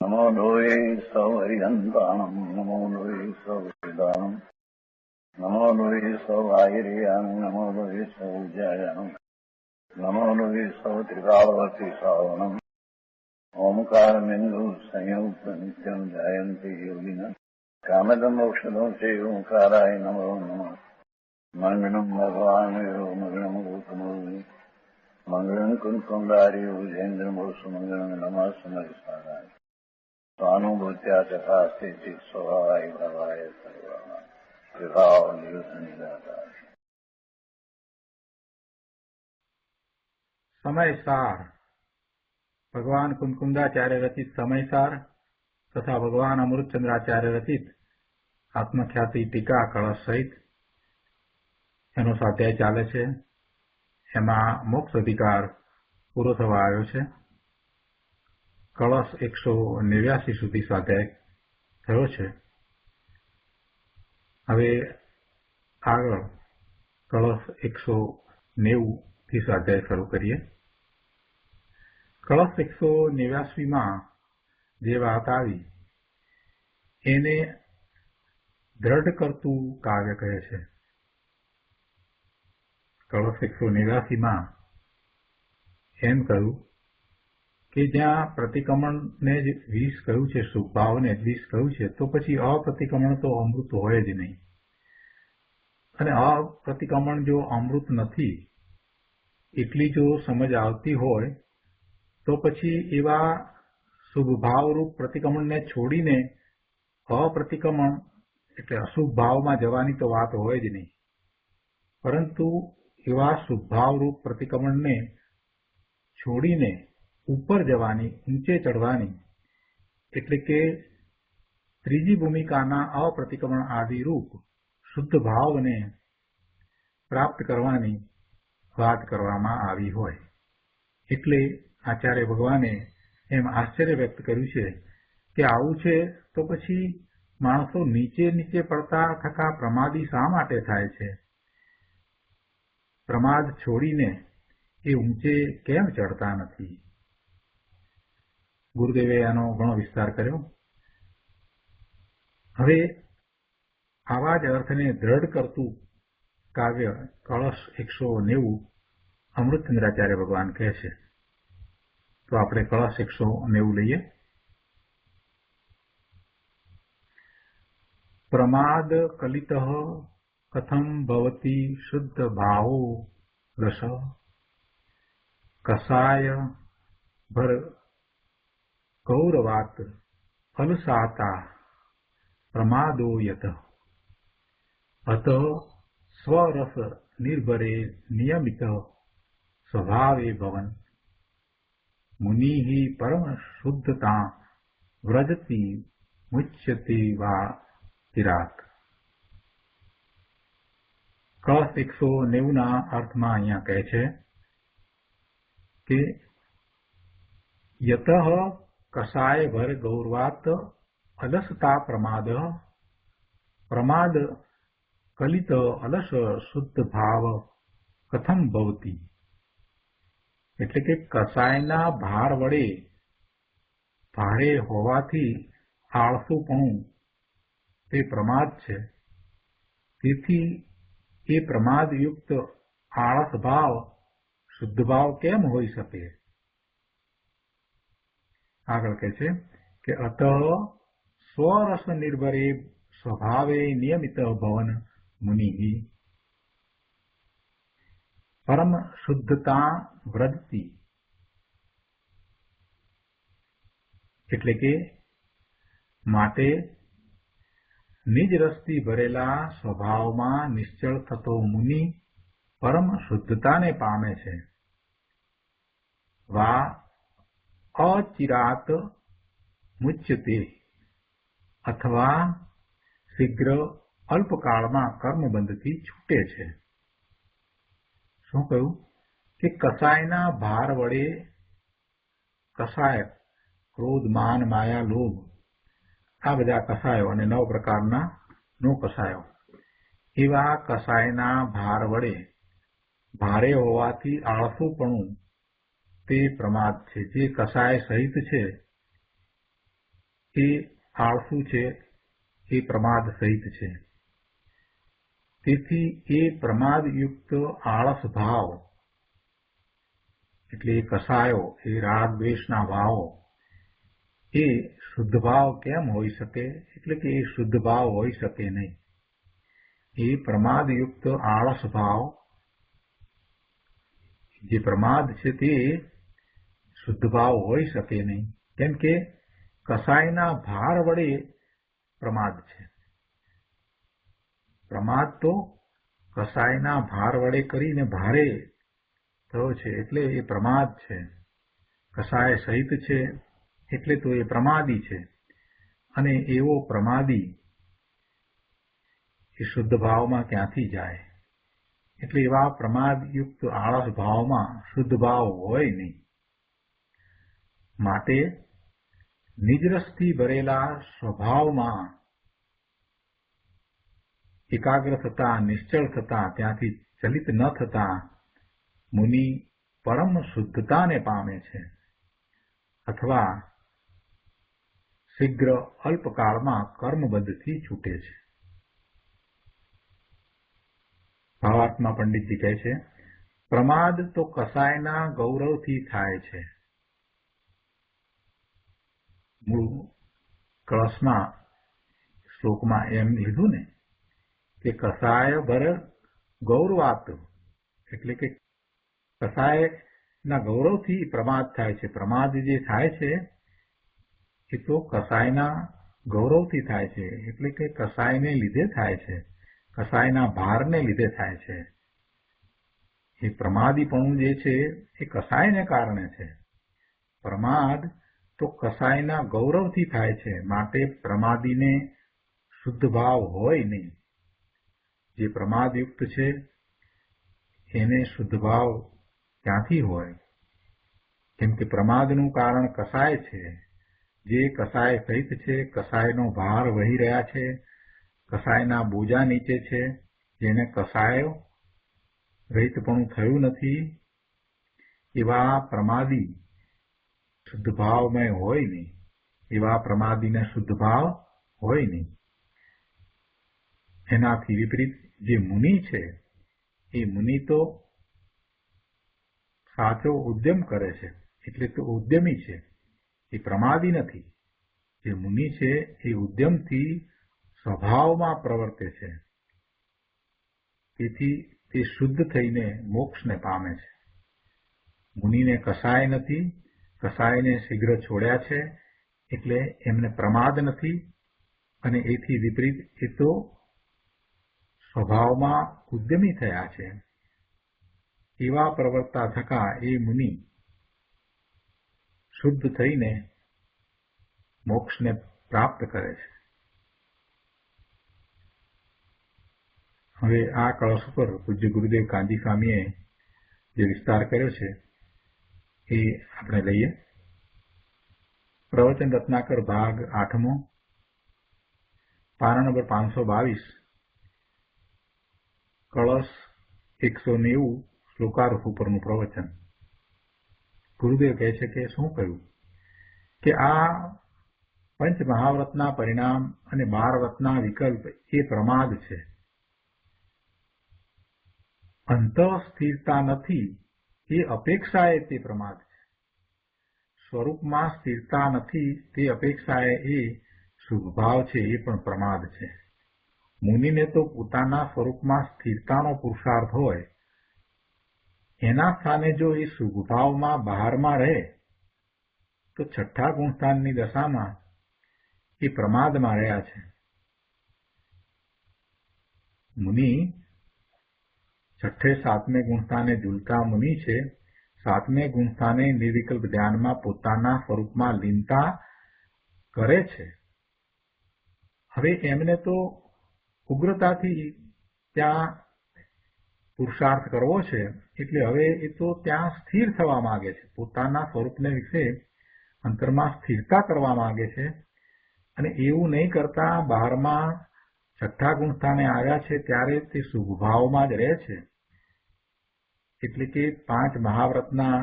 नमो लोये सौहरिहन्ताणम् नमो लोये सौहृदानम् नमो लोये सौभागिर्यानम् नमो लोये सौज्यायानम् नमो लोये सौत्रिकावती सावनम् ओंकारमिन्दु संयुक्त नित्यम् जायन्ति योगिनः कामदमोक्षदो चैव ओंकाराय नमो नमः मङ्गलम् भगवान् मङ्गलम् गौतमोऽग्नि मङ्गलम् कुन्कुण्डारि विजेन्द्रमोसुमङ्गलम् नमः समरिसाराय स्वानुभूत्या तथा स्थिति स्वभावाय भवाय सर्वाणां विभाव निरुद्ध निराकार। समयसार भगवान कुंकुंदाचार्य रचित समयसार तथा भगवान अमृतचंद्राचार्य रचित आत्मख्याति टीका कलश सहित એનો સ્વાધ્યાય ચાલે છે। એમાં મોક્ષ અધિકાર પૂરો થવા આવ્યો છે। કળશ 189 સુધી સ્વાધ્યાય થયો છે। હવે આગળ કળશ 190 થી સ્વાધ્યાય શરૂ કરીએ। કળશ 189 માં જે વાત આવી એને દ્રઢ કરતું કાવ્ય કહે છે। કળશ 189 માં એમ કહ્યું કે જ્યાં પ્રતિક્રમણને જ વિષ કહ્યું છે, શુભભાવને જ વિષ કહ્યું છે, તો પછી અપ્રતિક્રમણ તો અમૃત હોય જ નહીં। અને અપ્રતિક્રમણ જો અમૃત નથી એટલી જો સમજ આવતી હોય તો પછી એવા શુભભાવરૂપ પ્રતિક્રમણને છોડીને અપ્રતિક્રમણ એટલે અશુભ ભાવમાં જવાની તો વાત હોય જ નહીં। પરંતુ એવા શુભભાવરૂપ પ્રતિક્રમણને છોડીને ઉપર જવાની, ઊંચે ચડવાની એટલે કે ત્રીજી ભૂમિકાના અપ્રતિક્રમણ આદિ રૂપ શુદ્ધ ભાવને પ્રાપ્ત કરવાની વાત કરવામાં આવી હોય। એટલે આચાર્ય ભગવાને એમ આશ્ચર્ય વ્યક્ત કર્યું છે કે આવું છે તો પછી માણસો નીચે નીચે પડતા થતા પ્રમાદી શા માટે થાય છે? પ્રમાદ છોડીને એ ઊંચે કેમ ચડતા નથી? ગુરુદેવે આનો ઘણો વિસ્તાર કર્યો। હવે આવા જ અર્થને દ્રઢ કરતું કાવ્ય કળશ 190 અમૃતચંદ્રાચાર્ય ભગવાન કહે છે। તો આપણે કળશ 190 લઈએ। પ્રમાદ કલિતઃ કથમ ભવતિ શુદ્ધ ભાવો રસ કસાય ભર ગૌરવાત ફલસાતા પ્રમાદો યત અત સ્વરસ નિર્ભરે નિયમિત સ્વભાવે ભવન મુનિ પરમ શુદ્ધતા વ્રજતી મુચ્યતે વા તિરાત। કળશ 190 અર્થમાં અહીંયા કહે છે કે યતઃ કસાય ભર ગૌરવાત અલસતા પ્રમાદ પ્રમાદ કલિત અલસ શુદ્ધ ભાવ કથમ ભવતી એટલે કે કસાયના ભાર વડે ભારે હોવાથી આળસુપણું તે પ્રમાદ છે। તેથી એ પ્રમાદયુક્ત આળસ ભાવ શુદ્ધ ભાવ કેમ હોઈ શકે? આગળ કહે છે કે અત સ્વરસ નિર્ભરે સ્વભાવે નિયમિત ભવન મુનિ પરમ શુદ્ધતા વ્રજતી એટલે કે માટે નિજ રસથી ભરેલા સ્વભાવમાં નિશ્ચળ થતો મુનિ પરમ શુદ્ધતાને પામે છે। વા અચિરાત મુચ્યતે અથવા શીઘ્ર અલ્પકાળમાં કર્મબંધથી છૂટે છે। શું કહ્યું કે કસાયના ભાર વડે કસાય ક્રોધ માન માયા લોભ આ બધા કસાયો અને 9 પ્રકારના નો કસાયો એવા કસાયના ભાર વડે ભારે હોવાથી આળસુપણું તે પ્રમાદ છે। જે કસાય સહિત છે એ આળસુ છે, એ પ્રમાદ સહિત છે. તેથી એ પ્રમાદયુક્ત આળસ ભાવ એટલે એ કસાયો, એ રાગ દ્વેષના ભાવો એ શુદ્ધ ભાવ કેમ હોઈ શકે? એટલે કે એ શુદ્ધ ભાવ હોઈ શકે નહીં. એ પ્રમાદયુક્ત આળસ ભાવ, જે પ્રમાદ છે તે શુદ્ધ ભાવ હોઈ શકે નહીં. કેમ કે કસાયના ભાર વડે પ્રમાદ છે. પ્રમાદ તો કસાયના ભાર વડે કરીને ભારે થયો છે એટલે એ પ્રમાદ છે. કસાય સહિત છે એટલે તો એ પ્રમાદી છે. અને એવો પ્રમાદી એ શુદ્ધ ભાવમાં ક્યાંથી જાય? એટલે એવા પ્રમાદયુક્ત આળસ ભાવમાં શુદ્ધ ભાવ હોય નહીં. માટે નિજરસથી ભરેલા સ્વભાવમાં એકાગ્ર થતા, નિશ્ચળ થતા, ત્યાંથી ચલિત ન થતા મુનિ પરમ શુદ્ધતાને પામે છે, અથવા શીઘ્ર અલ્પકાળમાં કર્મબદ્ધથી છૂટે છે. ભાવાર્થમાં પંડિતજી કહે છે, પ્રમાદ તો કસાયના ગૌરવથી થાય છે. મૂળ કળશમાં શ્લોકમાં એમ લીધું ને કે કસાય ભર ગૌરવાત, એટલે કે કસાયના ગૌરવથી પ્રમાદ થાય છે. પ્રમાદ જે થાય છે એ તો કસાયના ગૌરવથી થાય છે, એટલે કે કસાયને લીધે થાય છે, કસાયના ભારને લીધે થાય છે. એ પ્રમાદીપણું જે છે એ કસાયને કારણે છે. પ્રમાદ તો કસાયના ગૌરવથી થાય છે. માટે પ્રમાદીને શુદ્ધ ભાવ હોય નહીં. જે પ્રમાદયુક્ત છે એને શુદ્ધ ભાવ ક્યાંથી હોય? કેમ કે પ્રમાદનું કારણ કસાય છે. જે કસાય સહિત છે, કસાયનો ભાર વહી રહ્યા છે, કસાયના બોજા નીચે છે, જેને કસાયો રહિતપણું થયું નથી, એવા પ્રમાદી શુદ્ધ ભાવમય હોય નહીં. એવા પ્રમાદીને શુદ્ધ ભાવ હોય નહીં. એનાથી વિપરીત જે મુનિ છે એ મુનિ તો સાચો ઉદ્યમ કરે છે, એટલે તો ઉદ્યમી છે, એ પ્રમાદી નથી. જે મુનિ છે એ ઉદ્યમથી સ્વભાવમાં પ્રવર્તે છે. તેથી તે શુદ્ધ થઈને મોક્ષને પામે છે. મુનિને કસાય નથી, કસાયને શીઘ્ર છોડ્યા છે, એટલે એમને પ્રમાદ નથી. અને એથી વિપરીત એ તો સ્વભાવમાં ઉદ્યમી થયા છે. એવા પ્રવર્તા થકા એ મુનિ શુદ્ધ થઈને મોક્ષને પ્રાપ્ત કરે છે. હવે આ કળશ ઉપર પૂજ્ય ગુરુદેવ કાંજી સ્વામીએ જે વિસ્તાર કર્યો છે એ આપણે લઈએ. પ્રવચન રત્નાકર ભાગ 8મો, પાના નંબર 522, કળશ 190, શ્લોકારૂપ ઉપરનું પ્રવચન. ગુરુદેવ કહે છે કે શું કહ્યું કે આ પંચ મહાવ્રતના પરિણામ અને 12 વ્રતના વિકલ્પ એ પ્રમાદ છે. અંતઃ સ્થિરતા નથી એ અપેક્ષાએ તે પ્રમાદ છે. સ્વરૂપમાં સ્થિરતા નથી તે અપેક્ષાએ એ શુભભાવ છે, એ પણ પ્રમાદ છે. મુનિને તો પોતાના સ્વરૂપમાં સ્થિરતાનો પુરુષાર્થ હોય, એના સ્થાને જો એ શુભભાવમાં બહારમાં રહે તો છઠ્ઠા ગુણસ્થાનની દશામાં એ પ્રમાદમાં રહ્યા છે. મુનિ છઠ્ઠે સાતમે ગુણસ્થાને ઝૂલતા મુનિ છે. સાતમે ગુણસ્થાને નિર્વિકલ્પ ધ્યાનમાં પોતાના સ્વરૂપમાં લીનતા કરે છે. હવે એમને તો ઉગ્રતાથી ત્યાં પુરુષાર્થ કરવો છે, એટલે હવે એ તો ત્યાં સ્થિર થવા માંગે છે. પોતાના સ્વરૂપને વિશે અંતરમાં સ્થિરતા કરવા માંગે છે. અને એવું નહીં કરતા બહારમાં છઠ્ઠા ગુણસ્થાને આવ્યા છે ત્યારે તે શુભભાવમાં જ રહે છે. એટલે કે 5 મહાવ્રતના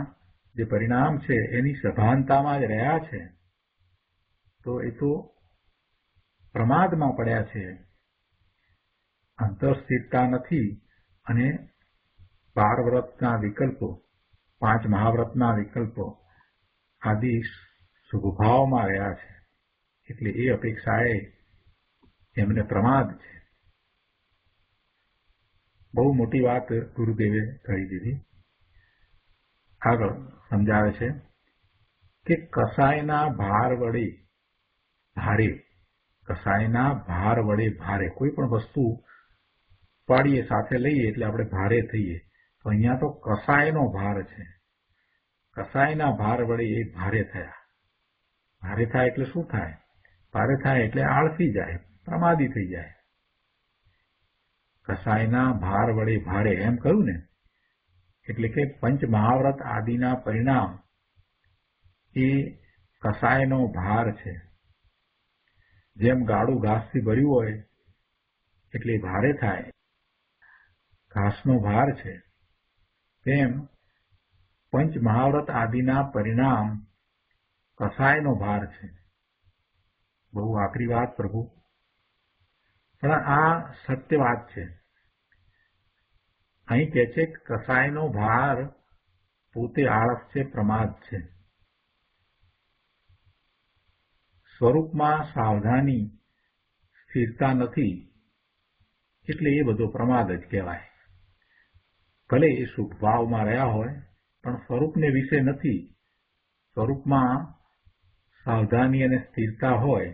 જે પરિણામ છે એની સભાનતામાં જ રહ્યા છે. તો એ તો પ્રમાદમાં પડ્યા છે, અંતરસ્થિરતા નથી અને 12 વ્રતના વિકલ્પો, 5 મહાવ્રતના વિકલ્પો આદિ શુભભાવમાં રહ્યા છે, એટલે એ અપેક્ષાએ એમને પ્રમાદ છે. બહુ મોટી વાત ગુરુદેવે કહી દીધી. આગળ સમજાવે છે કે કસાયના ભાર વડે ભારે, કસાયના ભાર વડે ભારે, કોઈ પણ વસ્તુ પાડીએ સાથે લઈએ એટલે આપણે ભારે થઈએ, તો અહીંયા તો કસાયનો ભાર છે. કસાયના ભાર વડે એ ભારે થયા. ભારે થાય એટલે શું થાય? ભારે થાય એટલે આળસી જાય, પ્રમાદી થઈ જાય. કસાયના ભાર વડે ભારે એમ કહ્યું ને, એટલે કે પંચ મહાવ્રત આદિના પરિણામ એ કસાયનો ભાર છે. જેમ ગાડું ઘાસથી ભર્યું હોય એટલે ભારે થાય, ઘાસનો ભાર છે, તેમ પંચ મહાવ્રત આદિના પરિણામ કસાયનો ભાર છે. બહુ આકરી વાત પ્રભુ, પણ આ સત્ય વાત છે. અહીં કહે છે કે કસાયનો ભાર પોતે આળસ છે, પ્રમાદ છે. સ્વરૂપમાં સાવધાની, સ્થિરતા નથી એટલે એ બધો પ્રમાદ જ કહેવાય. ભલે એ સુખ ભાવમાં રહ્યા હોય પણ સ્વરૂપને વિશે નથી. સ્વરૂપમાં સાવધાની અને સ્થિરતા હોય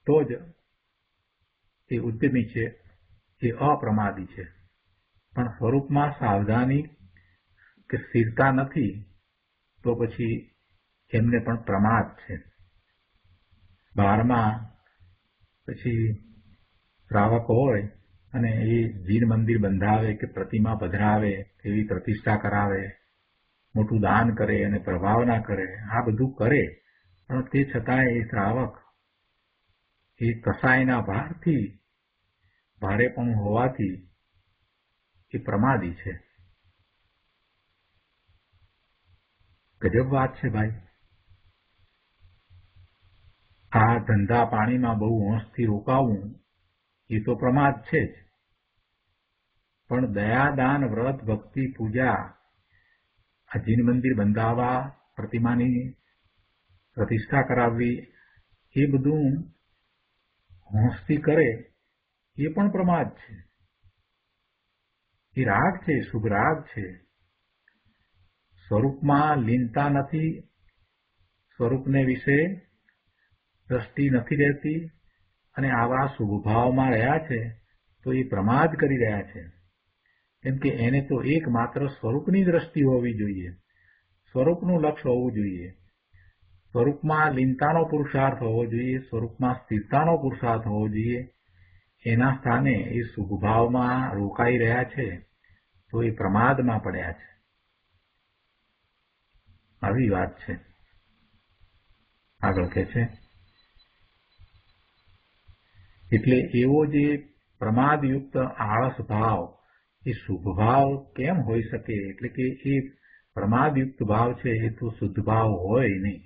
તો જ એ ઉદ્યમી છે, એ અપ્રમાદી છે. પણ સ્વરૂપમાં સાવધાની કે સ્થિરતા નથી તો પછી એમને પણ પ્રમાદ છે. 12માં પછી શ્રાવક હોય અને એ જીન મંદિર બંધાવે કે પ્રતિમા પધરાવે, એવી પ્રતિષ્ઠા કરાવે, મોટું દાન કરે અને પ્રભાવના કરે, આ બધું કરે, પણ તે છતાંય એ શ્રાવક એ કસાયના ભારથી, ભારેપણું હોવાથી એ પ્રમાદી છે. ગજબ વાત છે ભાઈ. આ ધંધા પાણીમાં બહુ હોંશથી રોકાવું એ તો પ્રમાદ છે જ, પણ દયાદાન, વ્રત, ભક્તિ, પૂજા, આ જીન મંદિર બંધાવવા, પ્રતિમાની પ્રતિષ્ઠા કરાવવી, એ બધું હોંશથી કરે એ પણ પ્રમાદ છે. એ રાગ છે, શુભ રાગ છે. સ્વરૂપમાં લીનતા નથી, સ્વરૂપને વિશે દ્રષ્ટિ નથી રહેતી અને આવા શુભભાવમાં રહ્યા છે તો એ પ્રમાદ કરી રહ્યા છે. કેમ કે એને તો એકમાત્ર સ્વરૂપની દ્રષ્ટિ હોવી જોઈએ, સ્વરૂપનું લક્ષ્ય હોવું જોઈએ, સ્વરૂપમાં લીનતાનો પુરુષાર્થ હોવો જોઈએ, સ્વરૂપમાં સ્થિરતાનો પુરુષાર્થ હોવો જોઈએ. એના સ્થાને એ શુભભાવમાં રોકાઈ રહ્યા છે તો એ પ્રમાદમાં પડ્યા છે. આવી વાત છે. આગળ કહે છે એટલે એવો જે પ્રમાદયુક્ત આળસ ભાવ એ શુભ ભાવ કેમ હોઈ શકે? એટલે કે એ પ્રમાદયુક્ત ભાવ છે એ તો શુદ્ધ ભાવ હોય નહીં.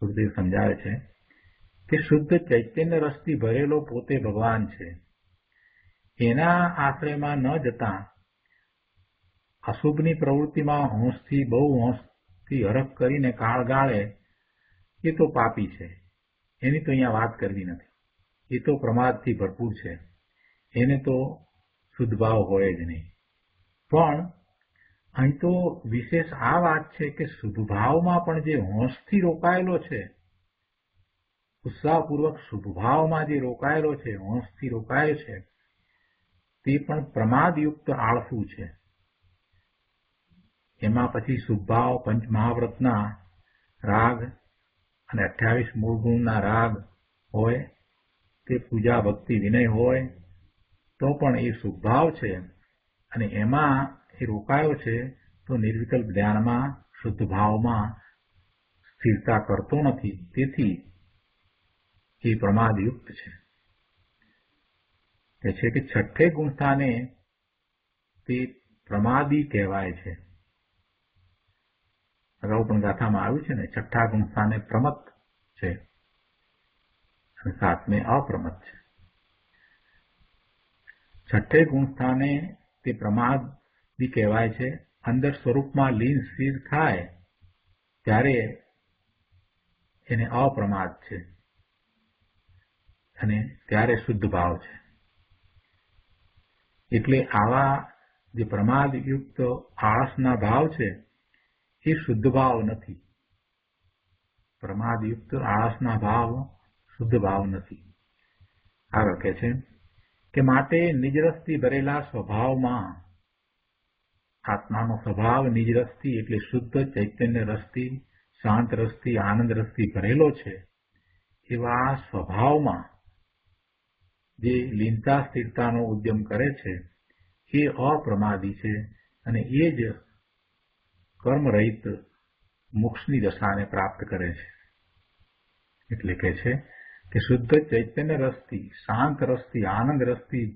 ગુરુદેવ સમજાવે છે કે શુદ્ધ ચૈતન્ય રસથી ભરેલો પોતે ભગવાન છે. એના આશ્રયમાં ન જતા અશુભની પ્રવૃત્તિમાં હોંશથી, બહુ હોંશથી હરખ કરીને કાળ ગાળે એ તો પાપી છે. એની તો અહીંયા વાત કરવી નથી. એ તો પ્રમાદથી ભરપૂર છે, એને તો શુદ્ધ ભાવ હોય જ નહીં. પણ અહીં તો વિશેષ આ વાત છે કે શુભ ભાવમાં પણ જે હોંશથી રોકાયેલો છે, ઉત્સાહપૂર્વક શુભ ભાવમાં જે રોકાયેલો છે, હોંશથી રોકાયેલો છે, તે પણ પ્રમાદયુક્ત આળસુ છે. એમાં પછી શુભભાવ પંચમહાવ્રતના રાગ અને 28 મૂળ ગુણના રાગ હોય, તે પૂજા ભક્તિ વિનય હોય તો પણ એ શુભભાવ છે અને એમાં એ રોકાયો છે તો નિર્વિકલ્પ ધ્યાનમાં, શુદ્ધ ભાવમાં સ્થિરતા કરતો નથી. તેથી એ પ્રમાદયુક્ત છે. કે છે કે છઠ્ઠે ગુણસ્થાને તે પ્રમાદી કહેવાય છે. અગાઉ પણ ગાથામાં આવ્યું છે ને, 6ઠ્ઠા ગુણ સ્થાને પ્રમત છે અને 7મે અપ્રમત છે. 6ઠ્ઠે ગુણ સ્થાને તે પ્રમાદી કહેવાય છે. અંદર સ્વરૂપમાં લીન સ્થિર થાય ત્યારે એને અપ્રમાદ છે અને ત્યારે શુદ્ધ ભાવ છે. એટલે આવા જે પ્રમાદયુક્ત આળસના ભાવ છે એ શુદ્ધ ભાવ નથી. પ્રમાદયુક્ત આળસના ભાવ શુદ્ધ ભાવ નથી. આગળ કહે છે કે માટે નિજરસથી ભરેલા સ્વભાવમાં, આત્માનો સ્વભાવ નિજરસથી એટલે શુદ્ધ ચૈતન્ય રસથી, શાંત રસથી, આનંદ રસથી ભરેલો છે. એવા સ્વભાવમાં જે લીનતા સ્થિરતાનો ઉદ્યમ કરે છે એ અપ્રમાદી છે અને એ જ કર્મરહિત મોક્ષની દશાને પ્રાપ્ત કરે છે. એટલે કે છે કે શુદ્ધ ચૈતન્ય રસથી, શાંત રસથી, આનંદ રસથી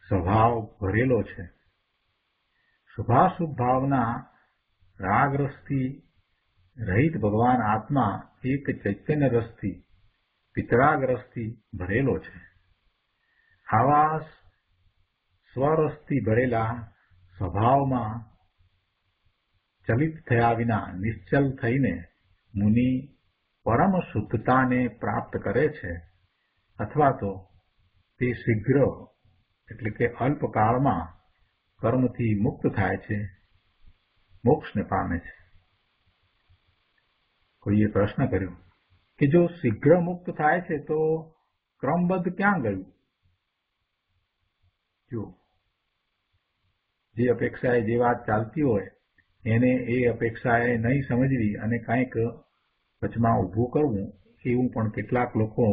સ્વભાવ ભરેલો છે. શુભાશુભ ભાવના રાગ રસથી રહિત ભગવાન આત્મા એક ચૈતન્ય રસથી, પિતરાગ રસથી ભરેલો છે. આવા સ્વરસથી ભરેલા સ્વભાવમાં ચલિત થયા વિના નિશ્ચલ થઈને મુનિ પરમ શુદ્ધતાને પ્રાપ્ત કરે છે, અથવા તો તે શીઘ્ર એટલે કે અલ્પકાળમાં કર્મથી મુક્ત થાય છે, મોક્ષને પામે છે. કોઈએ પ્રશ્ન કર્યો કે જો શીઘ્ર મુક્ત થાય છે તો ક્રમબદ્ધ ક્યાં ગયું? જો જે અપેક્ષાએ જે વાત ચાલતી હોય એને એ અપેક્ષાએ નહીં સમજવી અને કંઈક વચમાં ઊભું કરવું, એવું પણ કેટલાક લોકો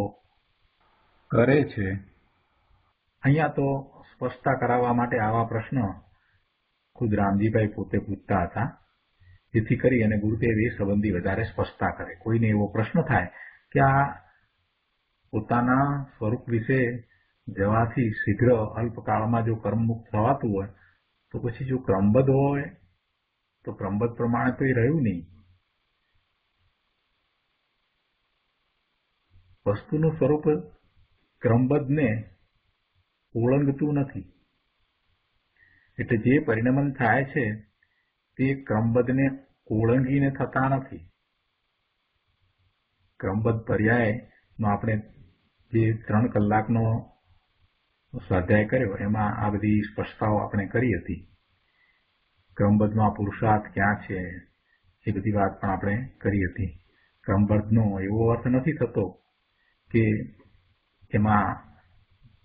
કરે છે. અહીંયા તો સ્પષ્ટતા કરાવવા માટે આવા પ્રશ્ન ખુદ રામજીભાઈ પોતે પૂછતા હતા, જેથી કરી અને ગુરુદેવ એ સંબંધી વધારે સ્પષ્ટતા કરે. કોઈને એવો પ્રશ્ન થાય કે આ પોતાના સ્વરૂપ વિશે જવાથી શીઘ્ર અલ્પકાળમાં જો કર્મમુક્ત થવાતું હોય તો પછી જો ક્રમબદ્ધ હોય તો ક્રમબદ્ધ પ્રમાણે તો એ રહ્યું નહીં. વસ્તુનું સ્વરૂપ ક્રમબદ્ધને ઓળંગતું નથી. એટલે જે પરિણમન થાય છે તે ક્રમબદ્ધને ઓળંગીને થતા નથી. ક્રમબદ્ધ પર્યાયનો આપણે જે 3 કલાકનો સ્વાધ્યાય કર્યો એમાં આ બધી સ્પષ્ટતાઓ આપણે કરી હતી. ક્રમબદ્ધમાં પુરુષાર્થ ક્યાં છે એ બધી વાત પણ આપણે કરી હતી. ક્રમબદ્ધનો એવો અર્થ નથી થતો કે એમાં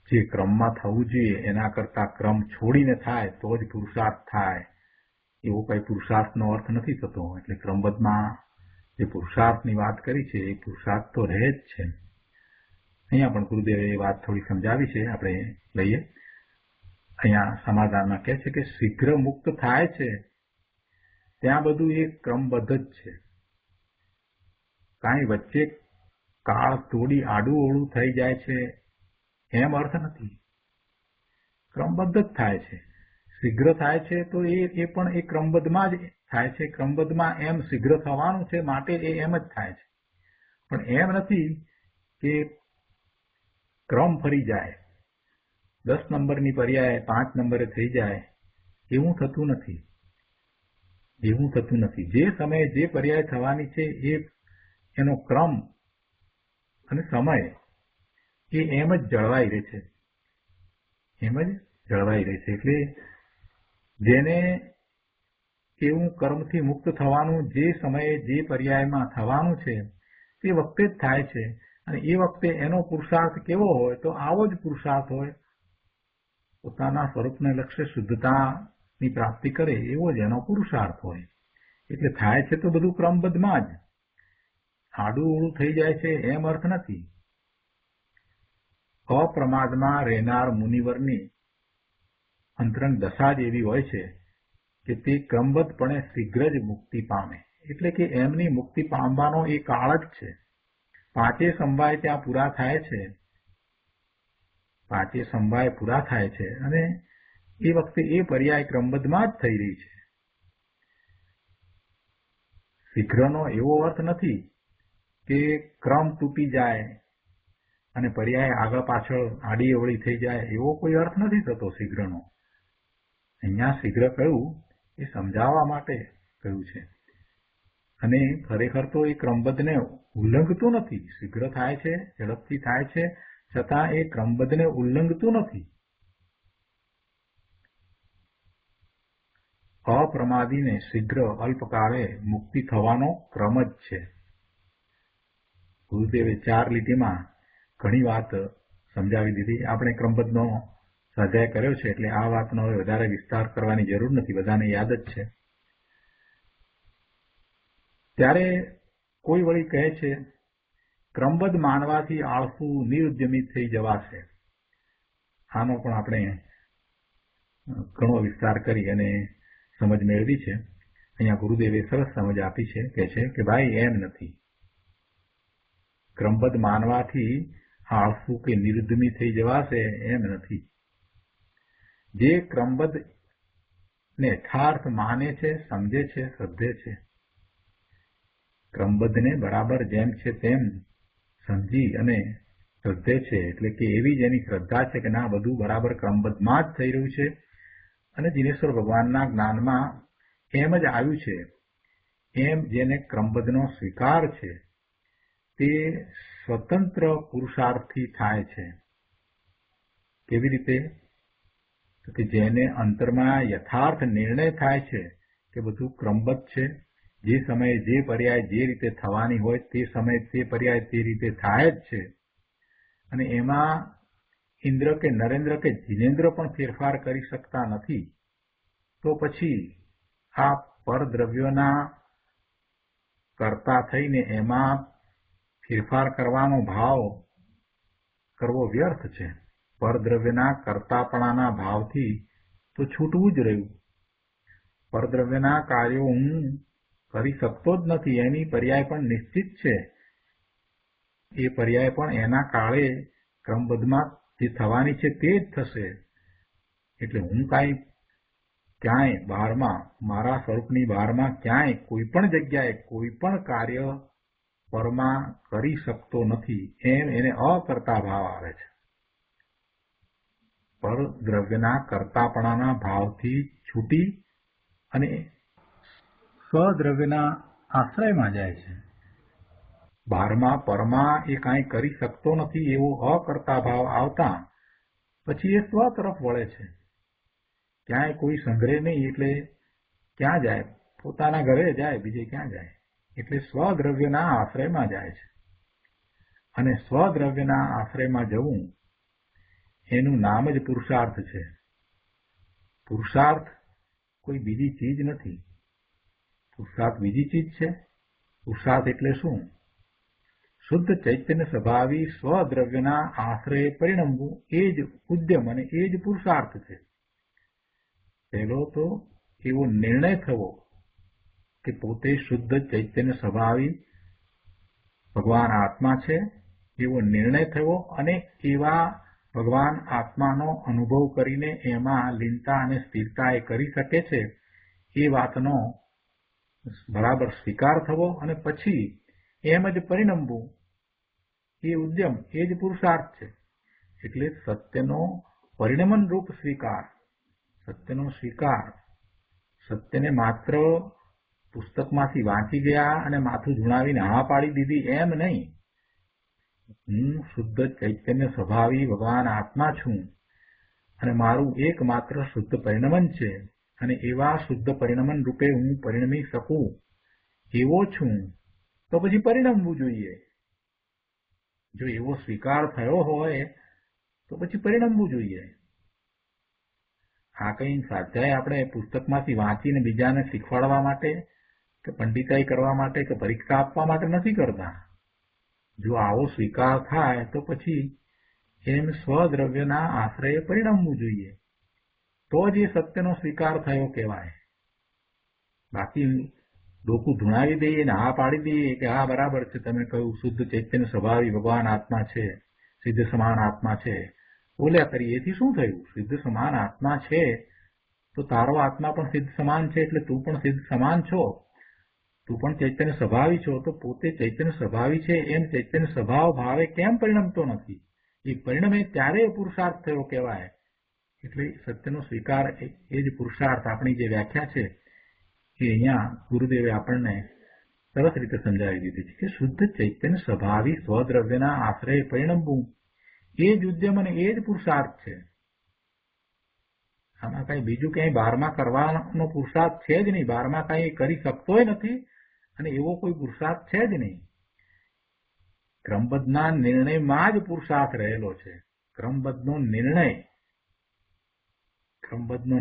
જે ક્રમમાં થવું જોઈએ એના કરતા ક્રમ છોડીને થાય તો જ પુરુષાર્થ થાય, એવો કઈ પુરુષાર્થનો અર્થ નથી થતો. એટલે ક્રમબદ્ધમાં જે પુરુષાર્થની વાત કરી છે એ પુરુષાર્થ તો રહે જ છે. અહીંયા પણ ગુરુદેવે એ વાત થોડી સમજાવી છે, આપણે લઈએ. અહીંયા સમાધાનમાં કહે છે કે શીઘ્ર મુક્ત થાય છે ત્યાં બધું એ ક્રમબદ્ધ જ છે. કાંઈ વચ્ચે કાળ તોડી આડું ઓળું થઈ જાય છે એમ અર્થ નથી. ક્રમબદ્ધ જ થાય છે. શીઘ્ર થાય છે તો એ પણ એ ક્રમબદ્ધમાં જ થાય છે. ક્રમબદ્ધમાં એમ શીઘ્ર થવાનું છે માટે એ એમ જ થાય છે. પણ એમ નથી કે ક્રમ ફરી જાય, 10 નંબરની પર્યાય 5 નંબરે થઈ જાય, એવું થતું નથી. એવું થતું નથી. જે સમયે જે પર્યાય થવાની છે એ એનો ક્રમ અને સમય એ એમ જ જળવાઈ રહે છે. એમ જ જળવાઈ રહે છે. એટલે જેને એવું કર્મથી મુક્ત થવાનું જે સમયે જે પર્યાયમાં થવાનું છે તે વખતે જ થાય છે. અને એ વખતે એનો પુરુષાર્થ કેવો હોય તો આવો જ પુરુષાર્થ હોય, પોતાના સ્વરૂપને લક્ષ્ય શુદ્ધતાની પ્રાપ્તિ કરે એવો જ એનો પુરુષાર્થ હોય. એટલે થાય છે તો બધું ક્રમબદ્ધમાં જ. આડું ઊળું થઈ જાય છે એમ અર્થ નથી. અપ્રમાદમાં રહેનાર મુનિવરની અંતરંગ દશા જ એવી હોય છે કે તે ક્રમબદ્ધપણે શીઘ્ર જ મુક્તિ પામે. એટલે કે એમની મુક્તિ પામવાનો એ કાળ જ છે. 5 સમવાય ત્યાં પૂરા થાય છે. 5 સમવાય પૂરા થાય છે અને એ વખતે એ પર્યાય ક્રમબદ્ધમાં જ થઈ રહી છે. શીઘ્રનો એવો અર્થ નથી કે ક્રમ તૂટી જાય અને પર્યાય આગળ પાછળ આડી અવળી થઈ જાય, એવો કોઈ અર્થ નથી થતો શીઘ્રનો. અહીંયા શીઘ્ર કહ્યું એ સમજાવવા માટે કહ્યું છે. અને ખરેખર તો એ ક્રમબદ્ધને ઉલ્લંઘતું નથી. શીઘ્ર થાય છે, ઝડપથી થાય છે, છતાં એ ક્રમબદ્ધને ઉલ્લંઘતું નથી. અપ્રમાદીને શીઘ્ર અલ્પકાળે મુક્તિ થવાનો ક્રમ જ છે. ગુરુદેવે 4 લીટીમાં ઘણી વાત સમજાવી દીધી. આપણે ક્રમબદ્ધનો સ્વાધ્યાય કર્યો છે એટલે આ વાતનો હવે વધારે વિસ્તાર કરવાની જરૂર નથી, બધાને યાદ જ છે. ત્યારે કોઈ વળી કહે છે ક્રમબદ્ધ માનવાથી આળસુ નિરુદ્યમી થઈ જવાશે. આનો પણ આપણે ઘણો વિસ્તાર કરી અને સમજ મેળવી છે. અહીંયા ગુરુદેવે સરસ સમજ આપી છે. કહે છે કે ભાઈ એમ નથી. ક્રમબદ્ધ માનવાથી આળસુ કે નિરુદ્યમી થઈ જવાશે એમ નથી. જે ક્રમબદ્ધ ને યથાર્થ માને છે, સમજે છે, શ્રદ્ધે છે, ક્રમબદ્ધને બરાબર જેમ છે તેમ સમજી અને શ્રદ્ધે છે, એટલે કે એવી જ એની શ્રદ્ધા છે કે ના બધું બરાબર ક્રમબદ્ધમાં જ થઈ રહ્યું છે અને જીનેશ્વર ભગવાનના જ્ઞાનમાં એમ જ આવ્યું છે, એમ જેને ક્રમબદ્ધનો સ્વીકાર છે તે સ્વતંત્ર પુરુષાર્થથી થાય છે. કેવી રીતે? તો કે જેને અંતરમાં યથાર્થ નિર્ણય થાય છે કે બધું ક્રમબદ્ધ છે, જે સમયે જે પર્યાય જે રીતે થવાની હોય તે સમયે તે પર્યાય તે રીતે થાય જ છે, અને એમાં ઇન્દ્ર કે નરેન્દ્ર કે જીનેન્દ્ર પણ ફેરફાર કરી શકતા નથી, તો પછી આ પરદ્રવ્યોના કર્તા થઈને એમાં ફેરફાર કરવાનો ભાવ કરવો વ્યર્થ છે. પરદ્રવ્યના કર્તાપણાના ભાવથી તો છૂટવું જ રહ્યું. પરદ્રવ્યના કાર્યો હું કરી શકતો જ નથી, એની પર્યાય પણ નિશ્ચિત છે. એ પર્યાય પણ એના કાળે ક્રમબદ્ધમાં જે થવાની છે તે જ થશે. એટલે હું કાંઈ ક્યાંય બહારમાં, મારા સ્વરૂપની બહારમાં ક્યાંય કોઈ પણ જગ્યાએ કોઈ પણ કાર્ય પરમાં કરી શકતો નથી, એમ એને અકર્તા ભાવ આવે છે. પરદ્રવ્યના કર્તાપણાના ભાવથી છૂટી અને સ્વદ્રવ્યના આશ્રયમાં જાય છે. બહારમાં પરમાં એ કાંઈ કરી શકતો નથી એવો અકર્તા ભાવ આવતા પછી એ સ્વ તરફ વળે છે. ક્યાંય કોઈ સંગ્રહ નહીં એટલે ક્યાં જાય? પોતાના ઘરે જાય, બીજે ક્યાં જાય? એટલે સ્વદ્રવ્યના આશ્રયમાં જાય છે. અને સ્વદ્રવ્યના આશ્રયમાં જવું એનું નામ જ પુરુષાર્થ છે. પુરુષાર્થ કોઈ બીજી ચીજ નથી. પુરુષાર્થ બીજી ચીજ છે? પુરુષાર્થ એટલે શું? શુદ્ધ ચૈતન્ય સ્વભાવી સ્વદ્રવ્યના આશ્રય પરિણમવું એ જ ઉદ્યમ અને એ જ પુરુષાર્થ છે. પહેલો તો એવો નિર્ણય થવો કે પોતે શુદ્ધ ચૈતન્ય સ્વભાવી ભગવાન આત્મા છે, એવો નિર્ણય થવો અને એવા ભગવાન આત્માનો અનુભવ કરીને એમાં લીનતા અને સ્થિરતા એ કરી શકે છે એ વાતનો બરાબર સ્વીકાર થવો અને પછી એમ જ પરિણમવું એ ઉદ્યમ એ જ પુરુષાર્થ છે. એટલે સત્યનો પરિણમન રૂપ સ્વીકાર, સત્યનો સ્વીકાર, સત્યને માત્ર પુસ્તકમાંથી વાંચી ગયા અને માથું ધુણાવીને હા પાડી દીધી એમ નહીં. હું શુદ્ધ ચૈતન્ય સ્વભાવી ભગવાન આત્મા છું અને મારું એકમાત્ર શુદ્ધ પરિણમન છે અને એવા શુદ્ધ પરિણમન રૂપે હું પરિણમી શકું એવો છું, તો પછી પરિણમવું જોઈએ. જો એવો સ્વીકાર થયો હોય તો પછી પરિણમવું જોઈએ. આ કંઈ સ્વાધ્યાય આપણે પુસ્તકમાંથી વાંચીને બીજાને શીખવાડવા માટે કે પંડિતાઈ કરવા માટે કે પરીક્ષા આપવા માટે નથી કરતા. જો આવો સ્વીકાર થાય તો પછી એમ સ્વદ્રવ્યના આશ્રયે પરિણમવું જોઈએ, તો જ એ સત્યનો સ્વીકાર થયો કહેવાય. બાકી ડોકું ધુણાવી દઈએ ને હા પાડી દઈએ કે હા બરાબર છે, તમે કહ્યું શુદ્ધ ચૈતન્ય સ્વભાવી ભગવાન આત્મા છે, સિદ્ધ સમાન આત્મા છે, બોલ્યા કરીએ એથી શું થયું? સિદ્ધ સમાન આત્મા છે તો તારો આત્મા પણ સિદ્ધ સમાન છે, એટલે તું પણ સિદ્ધ સમાન છો. તું પણ ચૈતન્ય સ્વભાવી છો, તો પોતે ચૈતન્ય સ્વભાવી છે એમ ચૈતન્ય સ્વભાવ ભાવે કેમ પરિણમતો નથી? એ પરિણમે ત્યારે પુરુષાર્થ થયો કહેવાય. એટલે સત્યનો સ્વીકાર એ જ પુરુષાર્થ. આપણી જે વ્યાખ્યા છે એ અહીંયા ગુરુદેવે આપણને સરસ રીતે સમજાવી દીધી છે કે શુદ્ધ ચૈતન્ય સ્વભાવી સ્વદ્રવ્યના આશ્રય પરિણમવું એ જ ઉદ્યમ અને એ જ પુરુષાર્થ છે. આમાં કઈ બીજું ક્યાંય બહારમાં કરવાનો પુરુષાર્થ છે જ નહીં. બહારમાં કઈ કરી શકતોય નથી અને એવો કોઈ પુરુષાર્થ છે જ નહીં. ક્રમબદ્ધના નિર્ણયમાં જ પુરુષાર્થ રહેલો છે. ક્રમબદ્ધનો